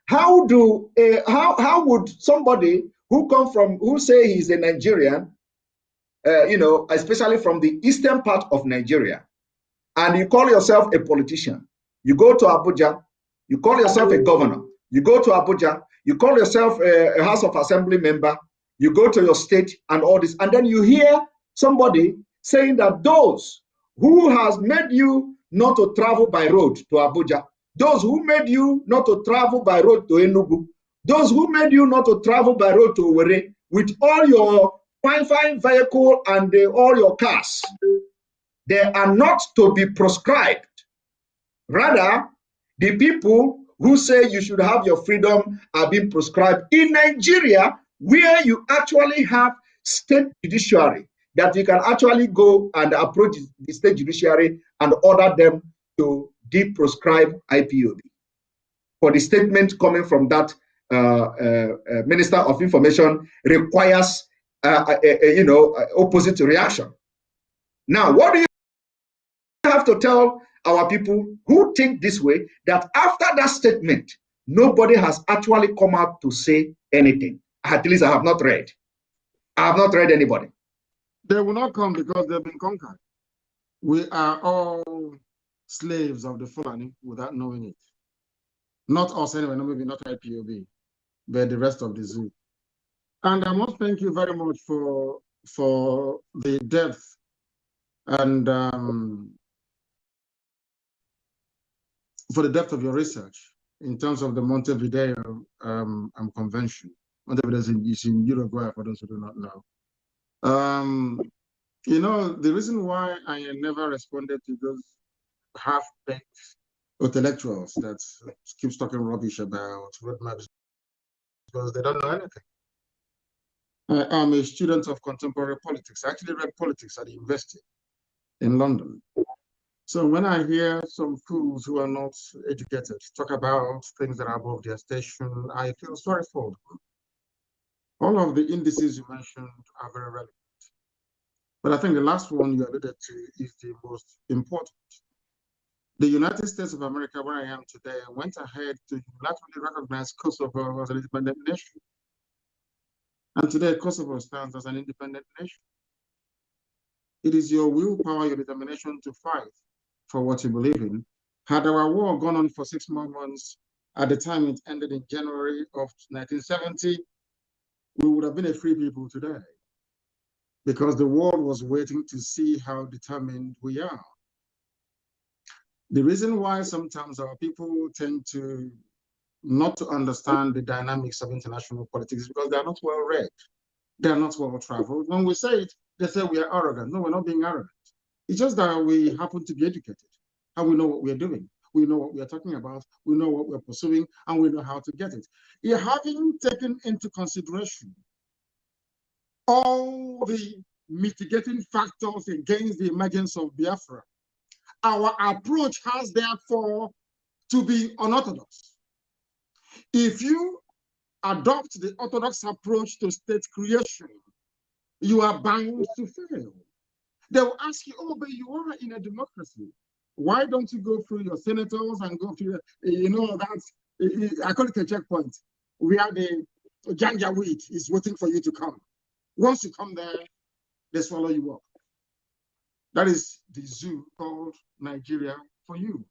how would somebody who say he's a Nigerian, especially from the eastern part of Nigeria, and you call yourself a politician, you go to Abuja, you call yourself a governor, you go to Abuja, you call yourself a House of Assembly member, you go to your state and all this, and then you hear somebody saying that those who has made you not to travel by road to Abuja, those who made you not to travel by road to Enugu, those who made you not to travel by road to Owerri, with all your fine vehicle and all your cars, they are not to be proscribed. Rather, the people who say you should have your freedom are being proscribed. In Nigeria, where you actually have state judiciary, that you can actually go and approach the state judiciary and order them to deproscribe IPOB. For the statement coming from that Minister of Information requires opposite reaction. Now, what do you have to tell our people who think this way, that after that statement, nobody has actually come out to say anything? At least I have not read. I have not read anybody. They will not come because they've been conquered. We are all slaves of the Fulani without knowing it. Not us anyway, no, maybe not IPOB, but the rest of the zoo. And I must thank you very much for the depth and for the depth of your research in terms of the Montevideo Convention. Montevideo is in Uruguay, for those who do not know. The reason why I never responded to those half-baked intellectuals that keeps talking rubbish about roadmaps, because they don't know anything. I'm a student of contemporary politics. I actually read politics at the university. in London. So when I hear some fools who are not educated talk about things that are above their station, I feel sorry for them. All of the indices you mentioned are very relevant. But I think the last one you alluded to is the most important. The United States of America, where I am today, went ahead to unilaterally recognize Kosovo as an independent nation. And today, Kosovo stands as an independent nation. It is your willpower, your determination to fight for what you believe in. Had our war gone on for 6 more months, at the time it ended in January of 1970, we would have been a free people today, because the world was waiting to see how determined we are. The reason why sometimes our people tend to not to understand the dynamics of international politics is because they are not well read. They are not well traveled. When we say it, they say we are arrogant. No, we're not being arrogant. It's just that we happen to be educated and we know what we're doing. We know what we're talking about. We know what we're pursuing, and we know how to get it. Having taken into consideration all the mitigating factors against the emergence of Biafra, our approach has therefore to be unorthodox. If you adopt the orthodox approach to state creation, you are bound to fail. They will ask you, oh, but you are in a democracy. Why don't you go through your senators and go through, that's, I call it a checkpoint, where the Janjaweed is waiting for you to come. Once you come there, they swallow you up. That is the zoo called Nigeria for you.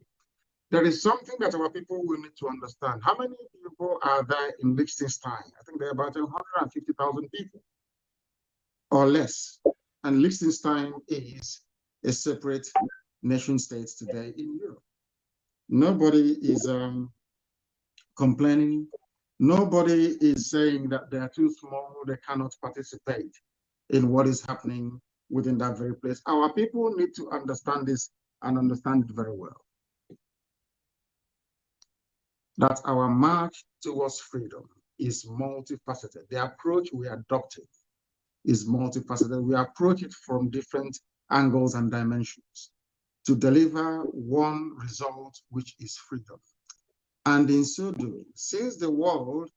There is something that our people will need to understand. How many people are there in Liechtenstein? I think there are about 150,000 people or less. And Liechtenstein is a separate nation state today in Europe. Nobody is complaining. Nobody is saying that they are too small, they cannot participate in what is happening within that very place. Our people need to understand this and understand it very well. That our march towards freedom is multifaceted. The approach we adopted is multifaceted. We approach it from different angles and dimensions to deliver one result, which is freedom. And in so doing, since the world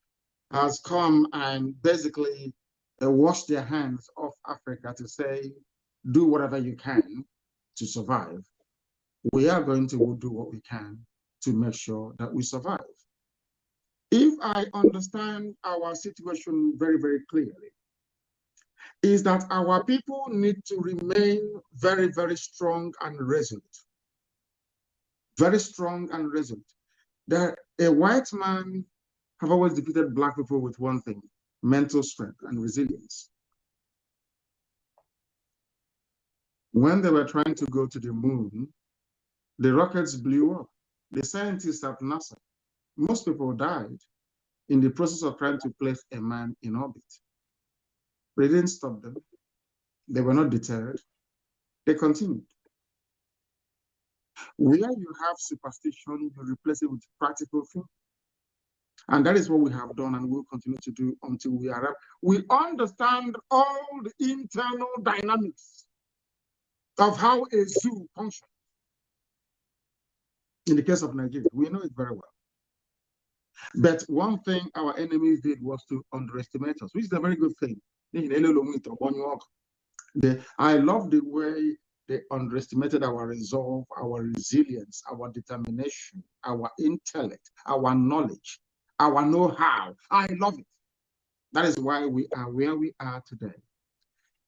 has come and basically washed their hands off Africa to say, do whatever you can to survive, we are going to do what we can to make sure that we survive. If I understand our situation very, very clearly, is that our people need to remain very, very strong and resolute. Very strong and resolute. That a white man have always defeated black people with one thing: mental strength and resilience. When they were trying to go to the moon, the rockets blew up. The scientists at NASA, most people died in the process of trying to place a man in orbit. But it didn't stop them. They were not deterred. They continued. Where you have superstition, you replace it with practical things. And that is what we have done and will continue to do until we arrive. We understand all the internal dynamics of how a zoo functions. In the case of Nigeria, we know it very well. But one thing our enemies did was to underestimate us, which is a very good thing. I love the way they underestimated our resolve, our resilience, our determination, our intellect, our knowledge, our know-how. I love it. That is why we are where we are today.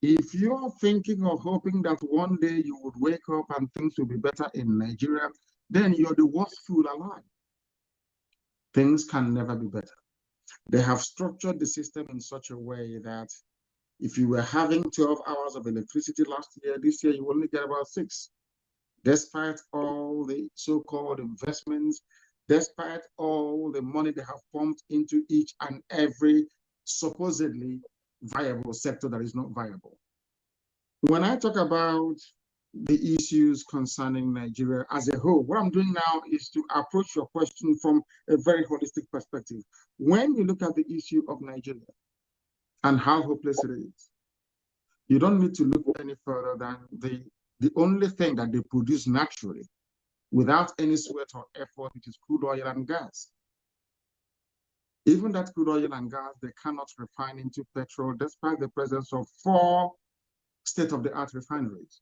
If you're thinking or hoping that one day you would wake up and things will be better in Nigeria, then you're the worst fool alive. Things can never be better. They have structured the system in such a way that if you were having 12 hours of electricity last year, this year you only get about 6. Despite all the so-called investments, despite all the money they have pumped into each and every supposedly viable sector that is not viable. When I talk about the issues concerning Nigeria as a whole, what I'm doing now is to approach your question from a very holistic perspective. When you look at the issue of Nigeria and how hopeless it is, you don't need to look any further than the the only thing that they produce naturally without any sweat or effort, which is crude oil and gas. Even that crude oil and gas, they cannot refine into petrol despite the presence of 4 state-of-the-art refineries.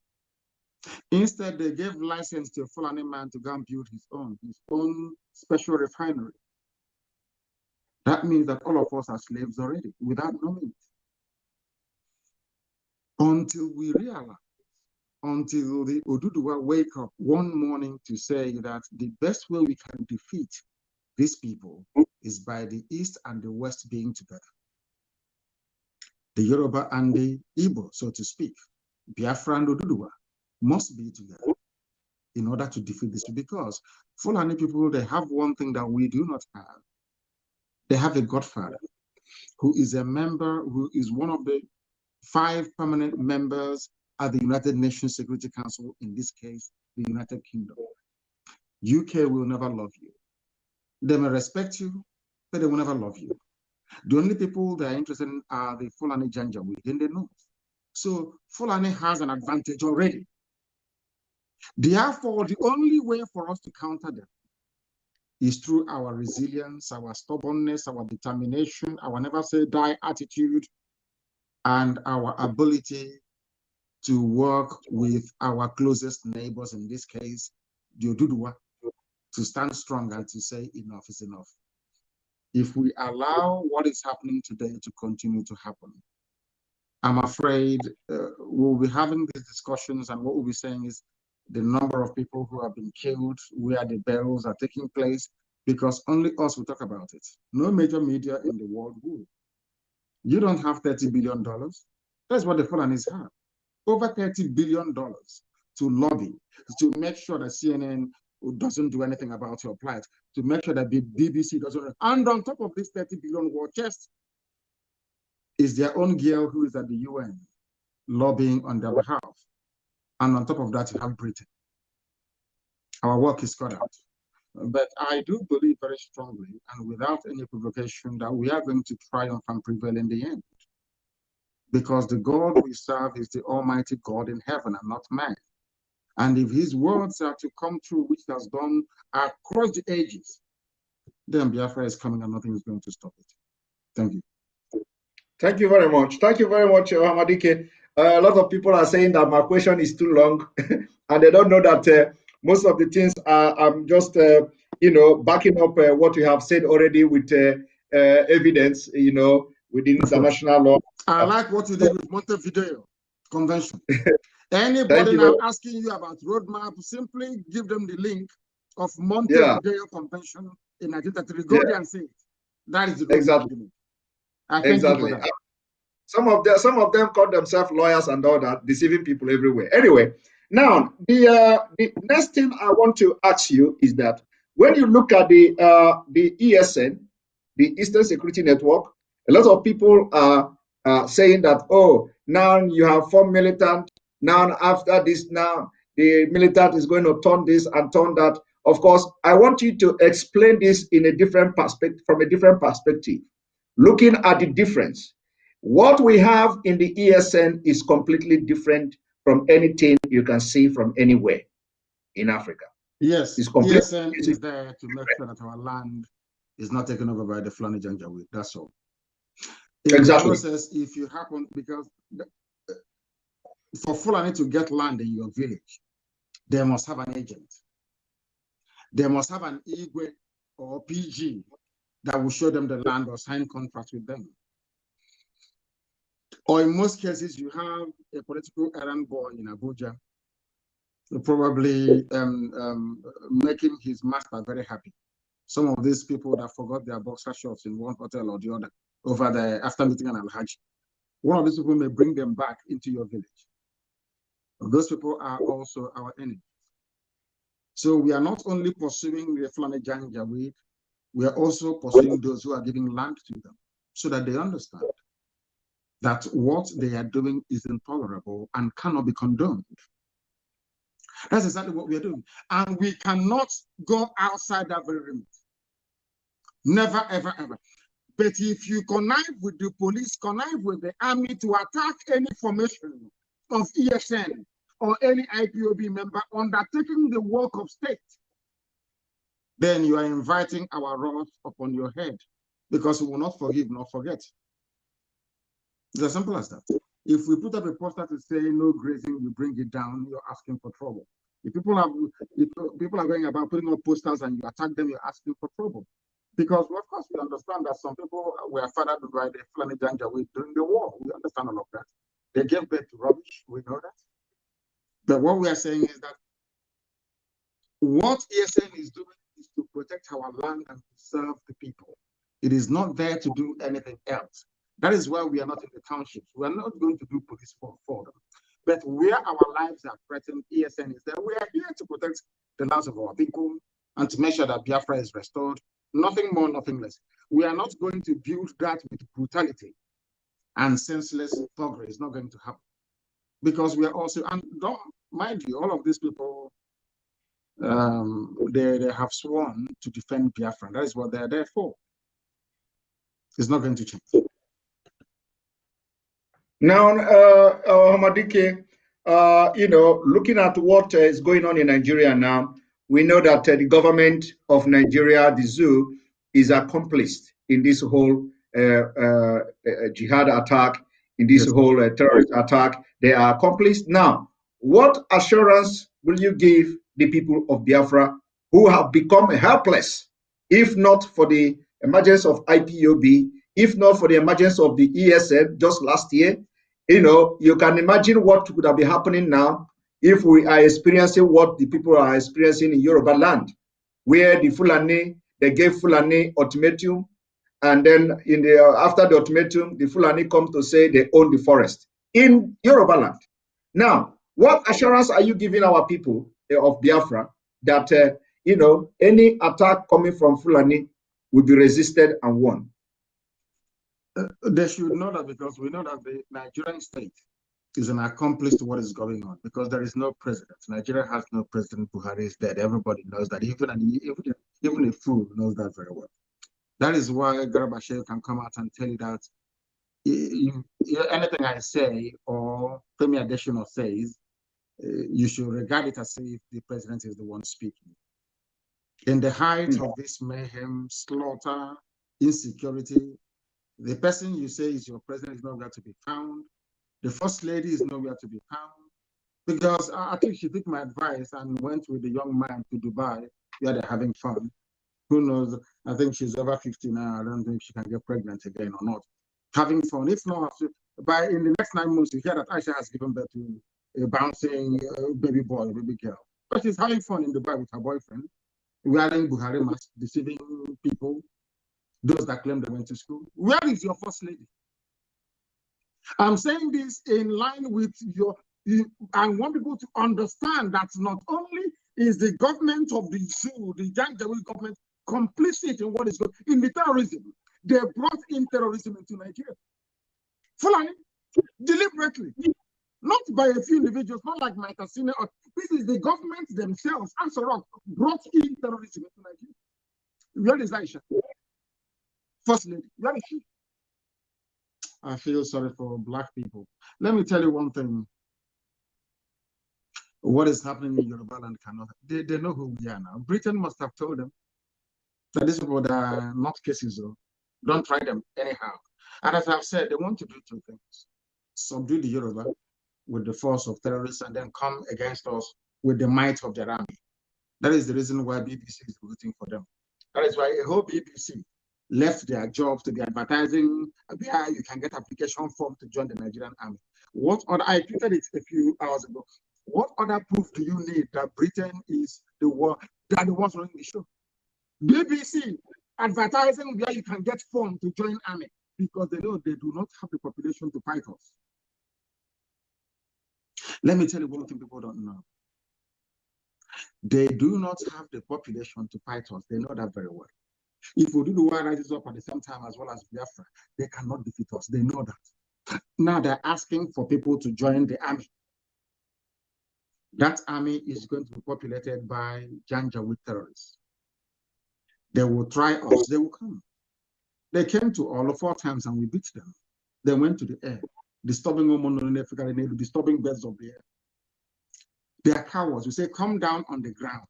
Instead, they gave license to a Fulani man to go and build his own special refinery. That means that all of us are slaves already, without knowing it. Until we realize, until the Oduduwa wake up one morning to say that the best way we can defeat these people is by the East and the West being together. The Yoruba and the Igbo, so to speak, Biafra and Oduduwa, must be together in order to defeat this, because Fulani people, they have one thing that we do not have. They have a godfather who is a member, who is one of the 5 permanent members at the United Nations Security Council, in this case, the United Kingdom. UK will never love you. They may respect you, but they will never love you. The only people they are interested in are the Fulani Janjaweed in the north. So Fulani has an advantage already. Therefore, the only way for us to counter them is through our resilience, our stubbornness, our determination, our never say die attitude, and our ability to work with our closest neighbors, in this case, the Oduduwa, to stand strong and to say enough is enough. If we allow what is happening today to continue to happen, I'm afraid we'll be having these discussions, and what we'll be saying is the number of people who have been killed, where the burials are taking place, because only us will talk about it. No major media in the world will. You don't have $30 billion. That's what the Fulanis have. Over $30 billion to lobby, to make sure that CNN doesn't do anything about your plight, to make sure that the BBC doesn't. And on top of this 30 billion war chest is their own girl who is at the UN lobbying on their behalf. And on top of that, you have Britain. Our work is cut out. But I do believe very strongly, and without any provocation, that we are going to triumph and prevail in the end. Because the God we serve is the Almighty God in heaven and not man. And if his words are to come true, which he has done across the ages, then Biafra is coming and nothing is going to stop it. Thank you. Thank you very much. Thank you very much, Hamadike. A lot of people are saying that my question is too long, and they don't know that most of the things I'm just, backing up what you have said already with evidence, within international law. I like what you did with Montevideo Convention. Anybody now asking you about roadmap, simply give them the link of Montevideo Convention in 1933. Go there and see it. That is the roadmap. Exactly. I thank you for that. Some of them call themselves lawyers and all that, deceiving people everywhere. Anyway, now the next thing I want to ask you is that when you look at the ESN, the Eastern Security Network, a lot of people are saying that, oh, now you have 4 militant. Now after this, now the militant is going to turn this and turn that. Of course, I want you to explain this in a different perspective, from a different perspective, looking at the difference. What we have in the ESN is completely different from anything you can see from anywhere in Africa. Yes, ESN is there to make sure that our land is not taken over by the Fulani Janjaweed. That's all. In the process, if you happen, because for Fulani to get land in your village, they must have an agent. They must have an Igwe or PG that will show them the land or sign contracts with them. Or in most cases, you have a political errand boy in Abuja, probably making his master very happy. Some of these people that forgot their boxer shorts in one hotel or the other over the after meeting an Alhaji, one of these people may bring them back into your village. Those people are also our enemies. So we are not only pursuing the Fulani Janjaweed, we are also pursuing those who are giving land to them, so that they understand that what they are doing is intolerable and cannot be condoned. That's exactly what we are doing. And we cannot go outside that very limit. Never, ever, ever. But if you connive with the police, connive with the army to attack any formation of ESN or any IPOB member undertaking the work of state, then you are inviting our wrath upon your head, because we will not forgive nor forget. It's as simple as that. If we put up a poster to say no grazing, you bring it down, you're asking for trouble. If people are going about putting up posters and you attack them, you're asking for trouble. Because, of course, we understand that some people were fathered by the Fulani Janjaweed during the war. We understand all of that. They gave birth to rubbish. We know that. But what we are saying is that what ESN is doing is to protect our land and to serve the people. It is not there to do anything else. That is why we are not in the townships. We are not going to do police for them. But where our lives are threatened, ESN is there. We are here to protect the lives of our people and to make sure that Biafra is restored. Nothing more, nothing less. We are not going to build that with brutality and senseless thuggery. It's not going to happen. Because we are also, and don't mind you, all of these people, they have sworn to defend Biafra. That is what they are there for. It's not going to change. Now, Hamadike, looking at what is going on in Nigeria now, we know that the government of Nigeria, the zoo, is accomplished in this whole jihad attack, in this whole terrorist attack. They are accomplished. Now, what assurance will you give the people of Biafra who have become helpless, if not for the emergence of IPOB, if not for the emergence of the ESN just last year? You can imagine what could have been happening now if we are experiencing what the people are experiencing in Yoruba land, where the Fulani, they gave Fulani ultimatum, and then after the ultimatum, the Fulani come to say they own the forest in Yoruba land. Now, what assurance are you giving our people of Biafra that any attack coming from Fulani will be resisted and won? They should know that, because we know that the Nigerian state is an accomplice to what is going on, because there is no president. Nigeria has no president. Buhari is dead. Everybody knows that. Even a fool knows that very well. That is why Garabashev can come out and tell you that anything I say or Premier Adesina says, you should regard it as if the president is the one speaking. In the height of this mayhem, slaughter, insecurity, the person you say is your president is nowhere to be found. The first lady is nowhere to be found. Because I think she took my advice and went with the young man to Dubai, where they're having fun. Who knows? I think she's over 50 now. I don't think she can get pregnant again or not. Having fun. If not, in the next 9 months, you hear that Aisha has given birth to a bouncing baby boy, baby girl. But she's having fun in Dubai with her boyfriend, wearing Buhari masks, deceiving people, those that claim they went to school. Where is your first lady? I'm saying this in line with I want people to understand that not only is the government of the zoo, the Janjaweed government, complicit in what is going on in the terrorism. They brought in terrorism into Nigeria. Fulani, deliberately, not by a few individuals, not like Mike Asine. This is the government themselves, Answer Rock, brought in terrorism into Nigeria. Where is Aisha? First lady, where is she? I feel sorry for Black people. Let me tell you one thing. What is happening in Yoruba land cannot. They know who we are now. Britain must have told them that these people are not cases, though. Don't try them anyhow. And as I've said, they want to do two things: subdue the Yoruba with the force of terrorists, and then come against us with the might of their army. That is the reason why BBC is rooting for them. That is why a whole BBC left their jobs to be advertising where you can get application form to join the Nigerian army. What other? I tweeted it a few hours ago. What other proof do you need that Britain is the one that the ones running the show? BBC advertising where you can get form to join army, because they know they do not have the population to fight us. Let me tell you one thing people don't know. They do not have the population to fight us. They know that very well. If we do the war rises up at the same time as well as Biafra, they cannot defeat us. They know that. Now they're asking for people to join the army. That army is going to be populated by Janjaweed terrorists. They will try us. They will come. They came to all 4 times and we beat them. They went to the air, disturbing disturbing birds of the air. They are cowards. We say, come down on the ground.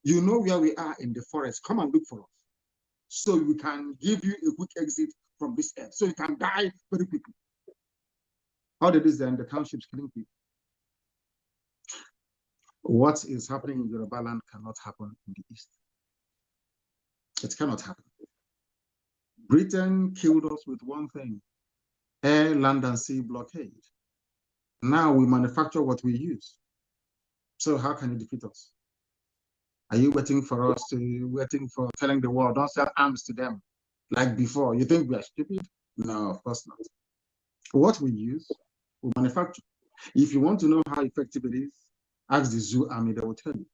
You know where we are in the forest. Come and look for us. So we can give you a quick exit from this earth. So you can die very quickly. How did this then? The townships killing people. What is happening in Yoruba land cannot happen in the East. It cannot happen. Britain killed us with one thing: air, land, and sea blockade. Now we manufacture what we use. So how can you defeat us? Are you waiting for telling the world, don't sell arms to them like before? You think we are stupid? No, of course not. What we use, we manufacture. If you want to know how effective it is, ask the zoo army, they will tell you.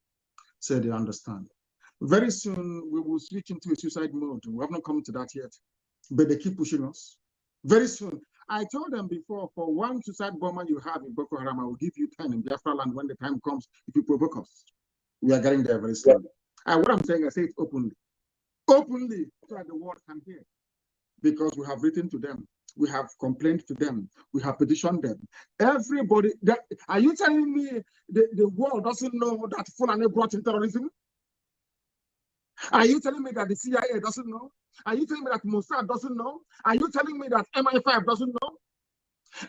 So they understand. Very soon, we will switch into a suicide mode. We have not come to that yet, but they keep pushing us. Very soon. I told them before, for one suicide bomber you have in Boko Haram, I will give you 10 in Biafra land when the time comes if you provoke us. We are getting there very soon. And what I'm saying, I say it openly. Openly, so that the world can hear. Because we have written to them. We have complained to them. We have petitioned them. Everybody, are you telling me the world doesn't know that Fulani brought in terrorism? Are you telling me that the CIA doesn't know? Are you telling me that Mossad doesn't know? Are you telling me that MI5 doesn't know?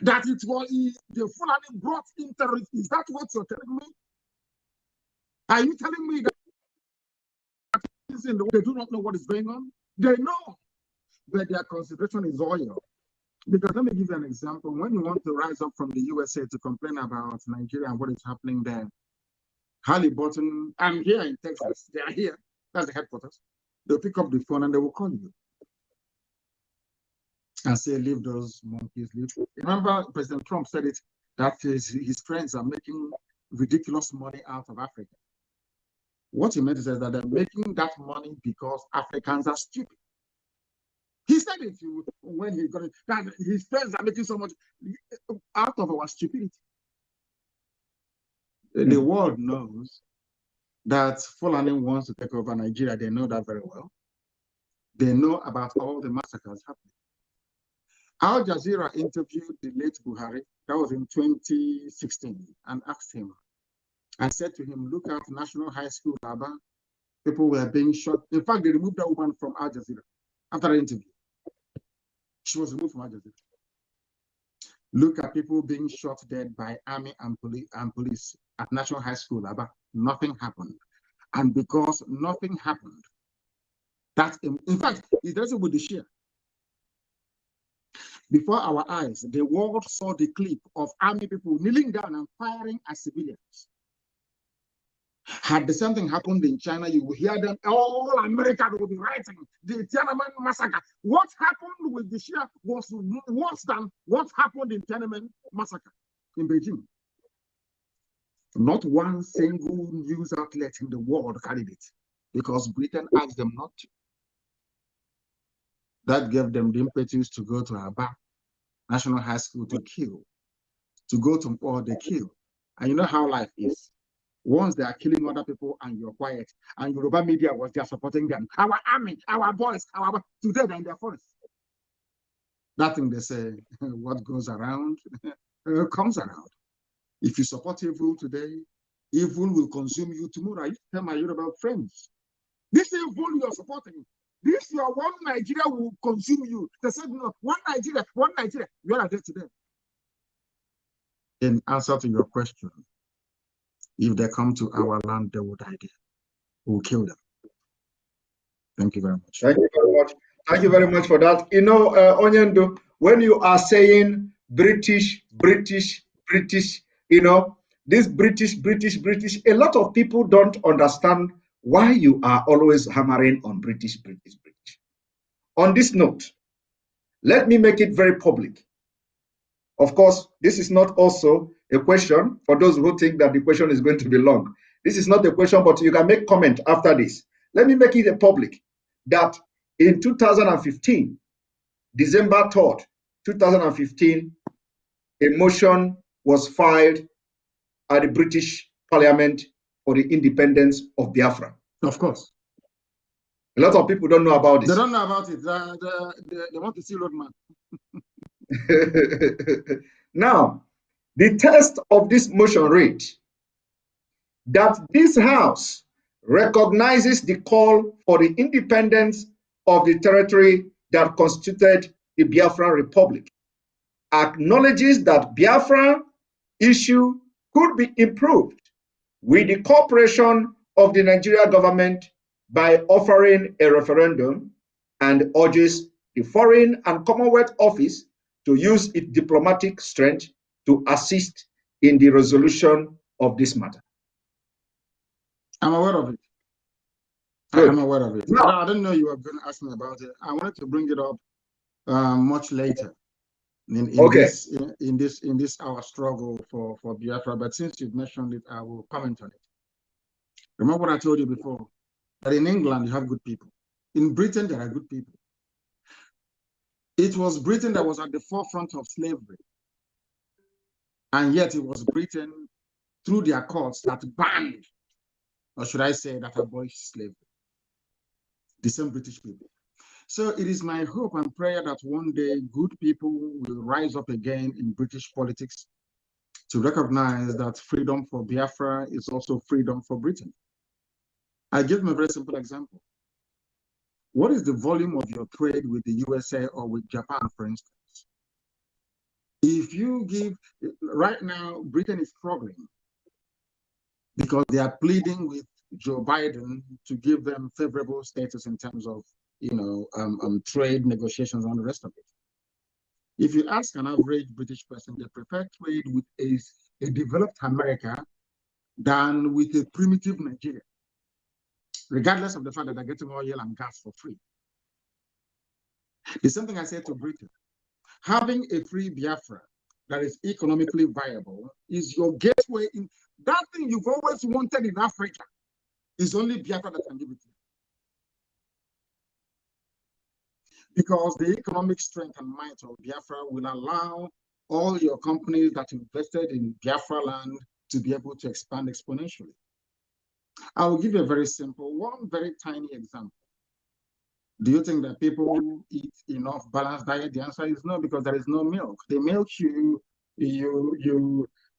That it was the Fulani brought in terrorism? Is that what you're telling me? Are you telling me that they do not know what is going on? They know, but their consideration is oil. Because let me give you an example. When you want to rise up from the USA to complain about Nigeria and what is happening there, Halliburton, I'm here in Texas. They are here. That's the headquarters. They'll pick up the phone and they will call you and say, leave those monkeys, leave. Remember, President Trump said it, that his friends are making ridiculous money out of Africa. What he meant is that they're making that money because Africans are stupid. He said it when he got it, that his friends are making so much out of our stupidity. The world knows that Fulani wants to take over Nigeria. They know that very well. They know about all the massacres happening. Al Jazeera interviewed the late Buhari, that was in 2016, and asked him, and said to him, look at National High School, Aba. People were being shot. In fact, they removed that woman from Al Jazeera after the interview. She was removed from Al Jazeera. Look at people being shot dead by army and police at National High School, Aba. Nothing happened. And because nothing happened, that, in fact, it's also with the Shia. Before our eyes, the world saw the clip of army people kneeling down and firing at civilians. Had the same thing happened in China, you will hear them, all America will be writing, the Tiananmen massacre. What happened with the Shia was worse than what happened in Tiananmen massacre in Beijing. Not one single news outlet in the world carried it because Britain asked them not to. That gave them the impetus to go to Aba National High School to kill, to go to war, they kill. And you know how life is. Once they are killing other people and you're quiet, and Yoruba media was there supporting them, our army, our boys, today they're in their forest. That thing they say, what goes around comes around. If you support evil today, evil will consume you tomorrow. I tell my Yoruba friends, this evil you're supporting, this your one Nigeria will consume you. They said, no, one Nigeria. Where are they today? In answer to your question, if they come to our land, they will die there. We will kill them. Thank you very much. Thank you very much. Thank you very much for that. You know, Onyendo, when you are saying British, you know, this British, a lot of people don't understand why you are always hammering on British. On this note, let me make it very public. Of course, this is not also a question for those who think that the question is going to be long. This is not a question, but you can make comment after this. Let me make it a public that in 2015, December 3rd, 2015, a motion was filed at the British Parliament for the independence of Biafra. Of course. A lot of people don't know about this. They don't know about it. They want to see roadmap. Now, the text of this motion read, that this House recognizes the call for the independence of the territory that constituted the Biafran Republic, acknowledges that Biafra issue could be improved with the cooperation of the Nigeria government by offering a referendum, and urges the Foreign and Commonwealth Office to use its diplomatic strength to assist in the resolution of this matter. I'm aware of it. Good. I'm aware of it. No. I didn't know you were going to ask me about it. I wanted to bring it up much later in this our struggle for Biafra. But since you've mentioned it, I will comment on it. Remember what I told you before, that in England you have good people. In Britain there are good people. It was Britain that was at the forefront of slavery, and yet it was Britain through their courts that banned, or should I say, that abolished slavery. The same British people. So it is my hope and prayer that one day good people will rise up again in British politics to recognize that freedom for Biafra is also freedom for Britain. I give them a very simple example. What is the volume of your trade with the USA or with Japan, for instance? If you give, right now, Britain is struggling because they are pleading with Joe Biden to give them favorable status in terms of, trade negotiations and the rest of it. If you ask an average British person, they prefer trade with a developed America than with a primitive Nigeria, regardless of the fact that they're getting oil and gas for free. The same thing I said to Britain. Having a free Biafra that is economically viable is your gateway in that thing you've always wanted in Africa. Is only Biafra that can give it to you. Because the economic strength and might of Biafra will allow all your companies that invested in Biafra land to be able to expand exponentially. I will give you a very simple, one very tiny example. Do you think that people eat enough balanced diet? The answer is no, because there is no milk. The milk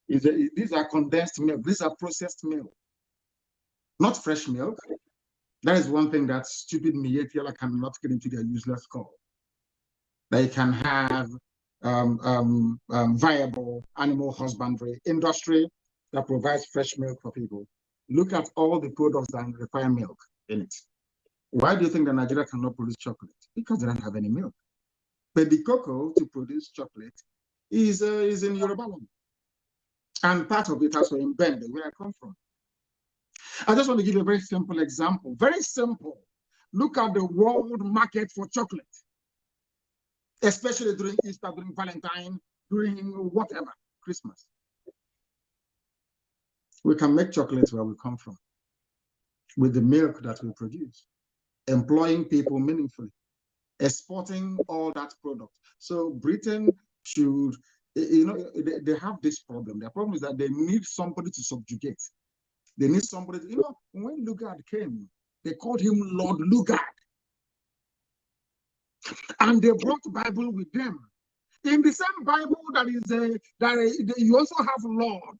these are condensed milk. These are processed milk, not fresh milk. That is one thing that stupid Mietiala cannot get into their useless call. They can have viable animal husbandry industry that provides fresh milk for people. Look at all the products that require milk in it. Why do you think that Nigeria cannot produce chocolate? Because they don't have any milk. But the cocoa to produce chocolate is in Yoruba land. And part of it also in Bende, where I come from. I just want to give you a very simple example. Very simple. Look at the world market for chocolate, especially during Easter, during Valentine, during whatever, Christmas. We can make chocolate where we come from with the milk that we produce, employing people meaningfully, exporting all that product. So Britain should, they have this problem. Their problem is that they need somebody to subjugate. They need somebody, when Lugard came, they called him Lord Lugard. And they brought the Bible with them. In the same Bible you also have Lord,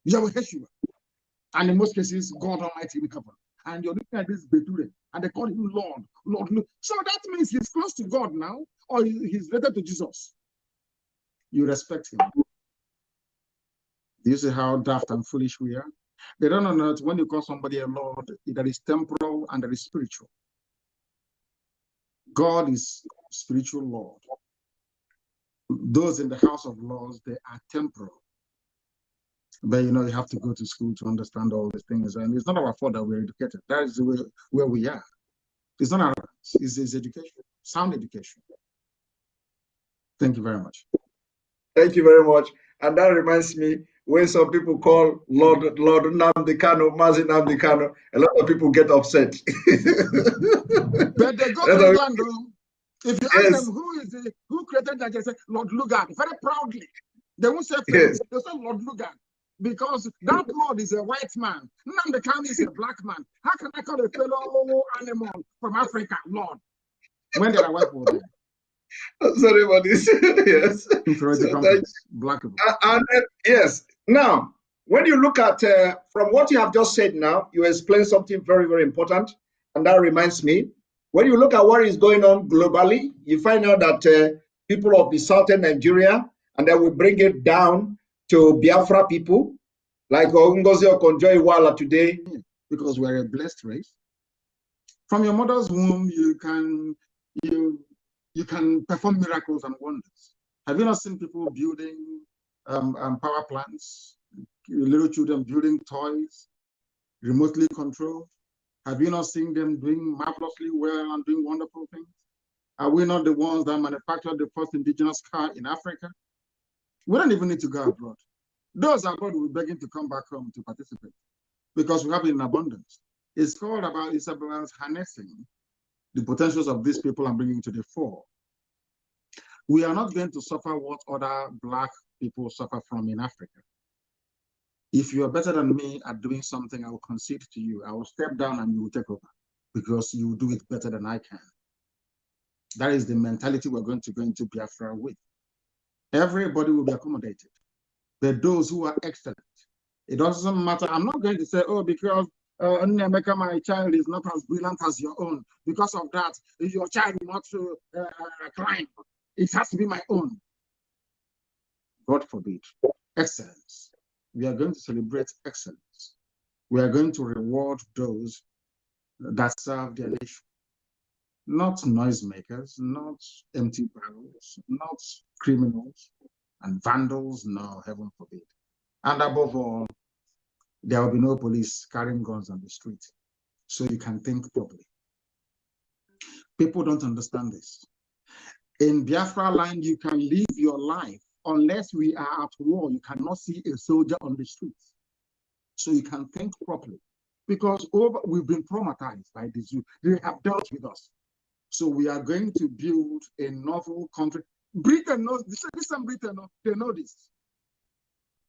Yahweh Yeshua. And in most cases, God Almighty in heaven. And you're looking at this Beture, and they call him Lord. So that means he's close to God now, or he's related to Jesus. You respect him. Do you see how daft and foolish we are? They don't know that when you call somebody a Lord, that is temporal and that is spiritual. God is spiritual Lord. Those in the house of laws, they are temporal. But you have to go to school to understand all these things. And it's not our fault that we're educated. That is where we are. It's not arrogance. It's education, sound education. Thank you very much. Thank you very much. And that reminds me, when some people call Lord Nnamdi Kanu, Mazi Nnamdi Kanu, a lot of people get upset. But they go to England, though. If you ask them who created that, they say Lord Lugard, very proudly. They won't say they say Lord Lugard. Because that Lord is a white man. Nnamdi Kanu is a black man. How can I call a fellow animal from Africa Lord when there are white people there? Sorry about this. Yes. So black people. And yes. Now, when you look at, from what you have just said now, you explained something very, very important. And that reminds me, when you look at what is going on globally, you find out that people of the southern Nigeria, and then we bring it down to Biafra people, like Ngozi Okonjo-Iweala today. Because we're a blessed race. From your mother's womb, you can perform miracles and wonders. Have you not seen people building power plants, little children building toys, remotely controlled? Have you not seen them doing marvelously well and doing wonderful things? Are we not the ones that manufactured the first indigenous car in Africa? We don't even need to go abroad. Those abroad will be begging to come back home to participate because we have it in abundance. It's about harnessing the potentials of these people and bringing to the fore. We are not going to suffer what other Black people suffer from in Africa. If you are better than me at doing something, I will concede to you. I will step down and you will take over because you will do it better than I can. That is the mentality we're going to go into Biafra with. Everybody will be accommodated. But those who are excellent, it doesn't matter. I'm not going to say, oh, because Nnamdi, my child is not as brilliant as your own. Because of that, your child will not climb. It has to be my own. God forbid. Excellence. We are going to celebrate excellence. We are going to reward those that serve their nation. Not noisemakers, not empty barrels, not criminals and vandals, no, heaven forbid. And above all, there will be no police carrying guns on the street. So you can think properly. People don't understand this. In Biafra land, you can live your life. Unless we are at war, you cannot see a soldier on the streets. So you can think properly. Because we've been traumatized by this. They have dealt with us. So we are going to build a novel country. Britain knows this. Britain, they know this.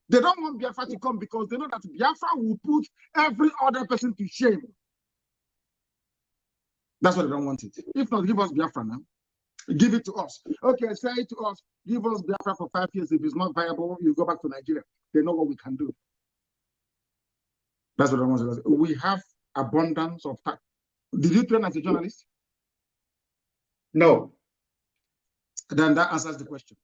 They don't want Biafra to come because they know that Biafra will put every other person to shame. That's why they don't want it. If not, give us Biafra now. Give it to us. Okay, say it to us. Give us Biafra for 5 years. If it's not viable, you go back to Nigeria. They know what we can do. That's what I want to say. We have abundance of time. Did you train as a journalist? No. Then that answers the question.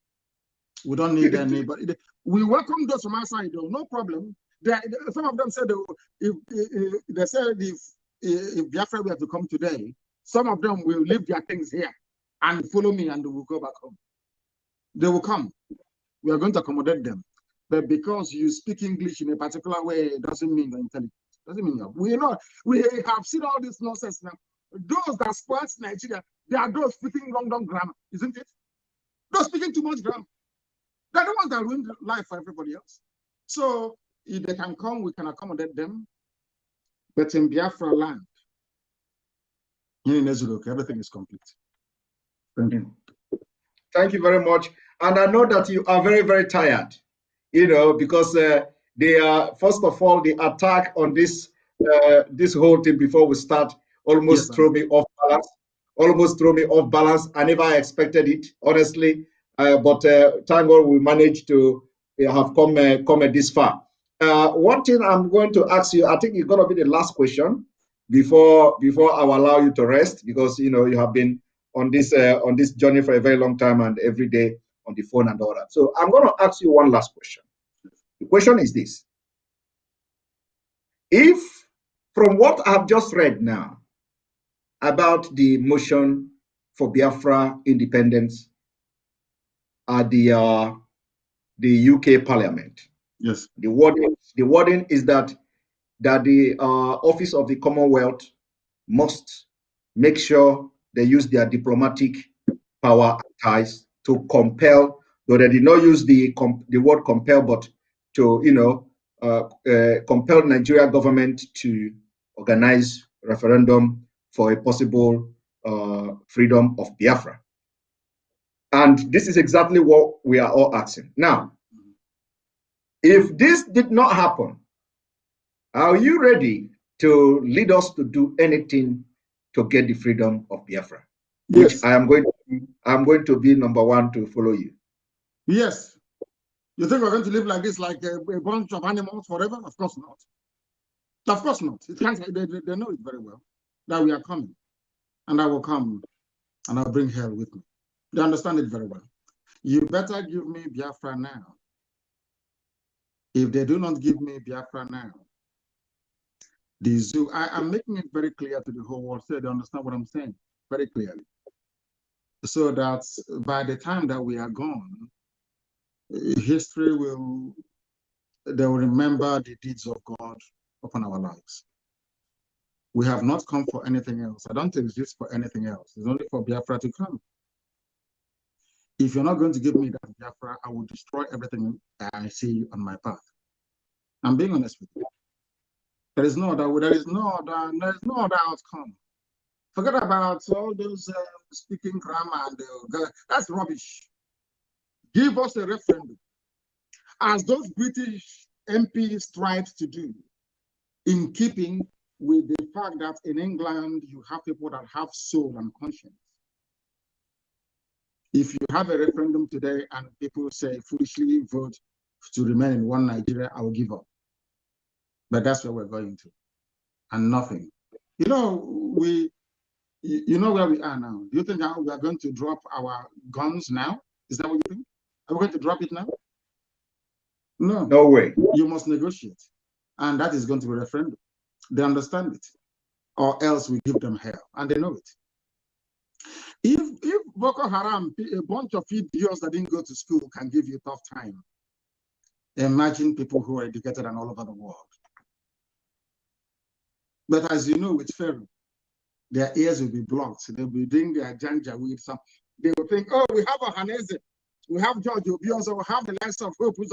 We don't need anybody. We welcome those from outside, though. No problem. Some of them said if Biafra were to come today, some of them will leave their things here and follow me, and they will go back home. They will come. We are going to accommodate them. But because you speak English in a particular way, it doesn't mean you're intelligent. Doesn't mean you're. We have seen all this nonsense now. Those that spoil Nigeria, they are those speaking wrong grammar, isn't it? Those speaking too much grammar. They're the ones that ruin life for everybody else. So if they can come, we can accommodate them. But in Biafra land, in Ezurok, everything is complete. Thank you. Thank you very much. And I know that you are very, very tired, because they are, first of all, the attack on this whole thing before we start almost threw me off balance. Almost threw me off balance. I never expected it, honestly. But thank God we managed to have come this far. One thing I'm going to ask you, I think it's going to be the last question before I will allow you to rest, because you have been on this journey for a very long time and every day on the phone and all that. So I'm going to ask you one last question. The question is this: if, from what I've just read now about the motion for Biafra independence at the UK Parliament, yes, the wording is that the Office of the Commonwealth must make sure they use their diplomatic power and ties to compel, though they did not use the word compel, but to compel Nigeria government to organize referendum for a possible freedom of Biafra. And this is exactly what we are all asking. Now, if this did not happen, are you ready to lead us to do anything to get the freedom of Biafra? Yes. Which I'm going to be number one to follow you. Yes. You think we're going to live like this, like a bunch of animals forever? Of course not. Of course not. It can't, they know it very well, that we are coming. And I will come, and I'll bring hell with me. They understand it very well. You better give me Biafra now. If they do not give me Biafra now, the zoo, I am making it very clear to the whole world so they understand what I'm saying very clearly. So that by the time that we are gone, history will, they will remember the deeds of God upon our lives. We have not come for anything else. I don't exist for anything else. It's only for Biafra to come. If you're not going to give me that Biafra, I will destroy everything I see on my path. I'm being honest with you. There is no other outcome. Forget about all those speaking grammar and that's rubbish. Give us a referendum, as those British MPs tried to do, in keeping with the fact that in England you have people that have soul and conscience. If you have a referendum today and people say foolishly vote to remain in one Nigeria, I will give up. But that's where we're going to, and nothing. You know, you know where we are now. Do you think we are going to drop our guns now? Is that what you think? Are we going to drop it now? No. No way. You must negotiate. And that is going to be a referendum. They understand it. Or else we give them hell. And they know it. If Boko Haram, a bunch of idiots that didn't go to school, can give you a tough time, imagine people who are educated and all over the world. But as you know, with Pharaoh, their ears will be blocked. They'll be doing their janja with some. They will think, oh, we have a Hanese, we have George Obiozo, we have the likes of Hope, we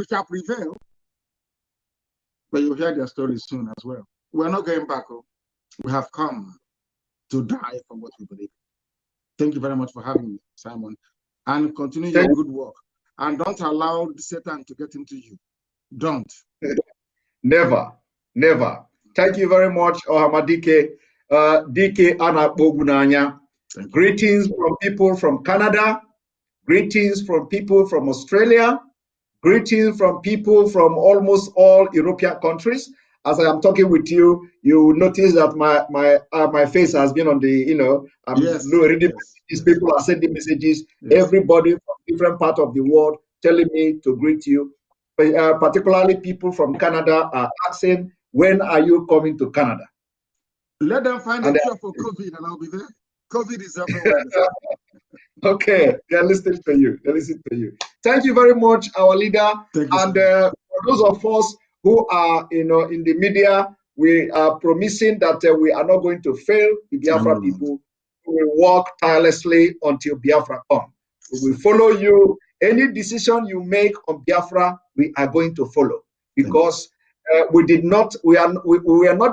shall prevail. But you'll hear their stories soon as well. We're not going back. Oh. We have come to die for what we believe. Thank you very much for having me, Simon. And continue your good work. And don't allow Satan to get into you. Don't. Never, never. Thank you very much, Ohamadike. DK Anakbogunanya. Greetings from people from Canada. Greetings from people from Australia. Greetings from people from almost all European countries. As I am talking with you, you notice that my face has been on the, I'm reading messages. People are sending messages. Yes. Everybody from different parts of the world telling me to greet you. Particularly people from Canada are asking, when are you coming to Canada? Let them find a cure for COVID and I'll be there. COVID is everywhere. Okay, they're listening to you. They're listening to you. Thank you very much, our leader. And for those of us who are, in the media, we are promising that we are not going to fail the Biafra people. We will work tirelessly until Biafra comes. We will follow you. Any decision you make on Biafra, we are going to follow, because we are not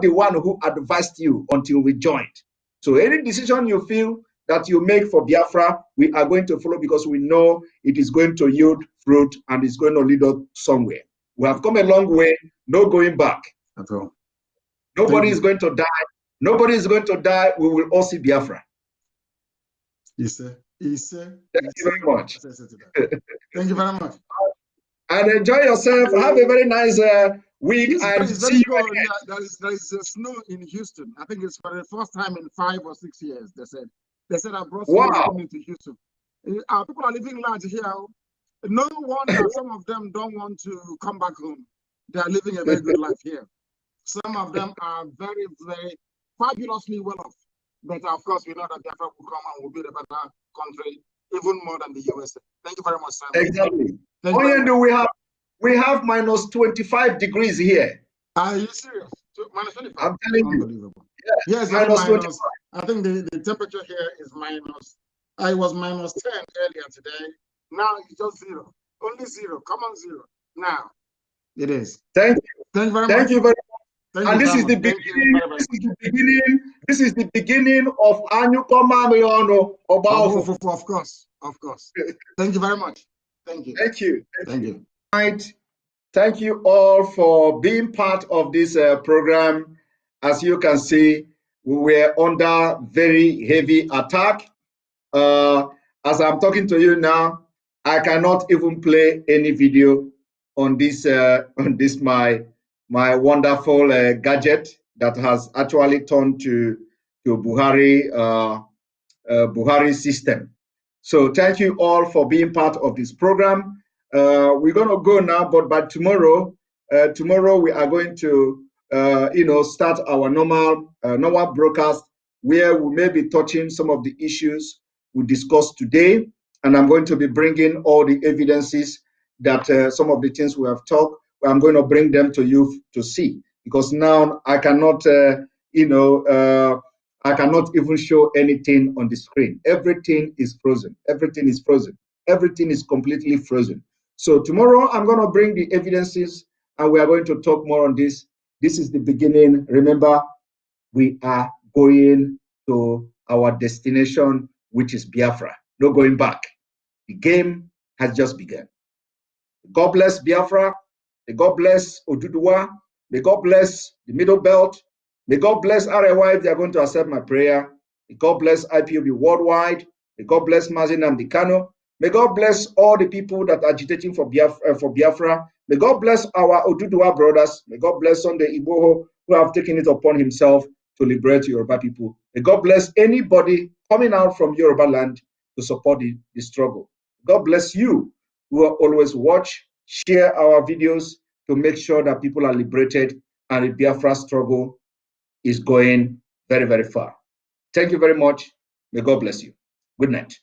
the one who advised you until we joined. So any decision you feel that you make for Biafra, we are going to follow, because we know it is going to yield fruit and it's going to lead us somewhere. We have come a long way, no going back. At all. Nobody is going to die. Nobody is going to die. We will all see Biafra. Thank you very much. Thank you very much. And enjoy yourself. Have a very nice week. And see you again. Yeah, there is snow in Houston. I think it's for the first time in 5 or 6 years. They said I brought snow into Houston. People are living large here. No wonder some of them don't want to come back home. They are living a very good life here. Some of them are very, very fabulously well off. But of course, we know that Biafra will come and will be a better country, even more than the USA. Thank you very much, Simon. Exactly. We have minus 25 degrees here. Are you serious? Minus 25? I'm telling you. Unbelievable. Yes, minus 25. I think the temperature here is minus. I was minus 10 earlier today. Now it's just 0. Only 0. Come on, 0. Now it is. Thank you. Thank you very much. Thank you very much. And this is the beginning. This is the beginning of Anyukomamiono Obaofo. Of course. Thank you very much. Thank you. Thank you. Thank you. Right. Thank you all for being part of this program. As you can see, we were under very heavy attack. As I'm talking to you now, I cannot even play any video on this my wonderful gadget that has actually turned to Buhari system. So thank you all for being part of this program. We're going to go now, but by tomorrow we are going to start our normal broadcast, where we may be touching some of the issues we discussed today, and I'm going to be bringing all the evidences that some of the things we have talked. I'm going to bring them to you to see, because now I cannot I cannot even show anything on the screen. Everything is frozen. Everything is frozen. Everything is completely frozen. So tomorrow I'm going to bring the evidences, and we are going to talk more on this. This is the beginning. Remember, we are going to our destination, which is Biafra. No going back. The game has just begun. God bless Biafra. May God bless Oduduwa. May God bless the Middle Belt. May God bless RLY if they are going to accept my prayer. May God bless IPOB worldwide. May God bless Nnamdi Kanu. May God bless all the people that are agitating for Biafra. May God bless our Oduduwa brothers. May God bless Sunday Igboho, who have taken it upon himself to liberate Yoruba people. May God bless anybody coming out from Yoruba land to support the struggle. God bless you who always watch, share our videos to make sure that people are liberated and the Biafra struggle is going very, very far. Thank you very much. May God bless you. Good night.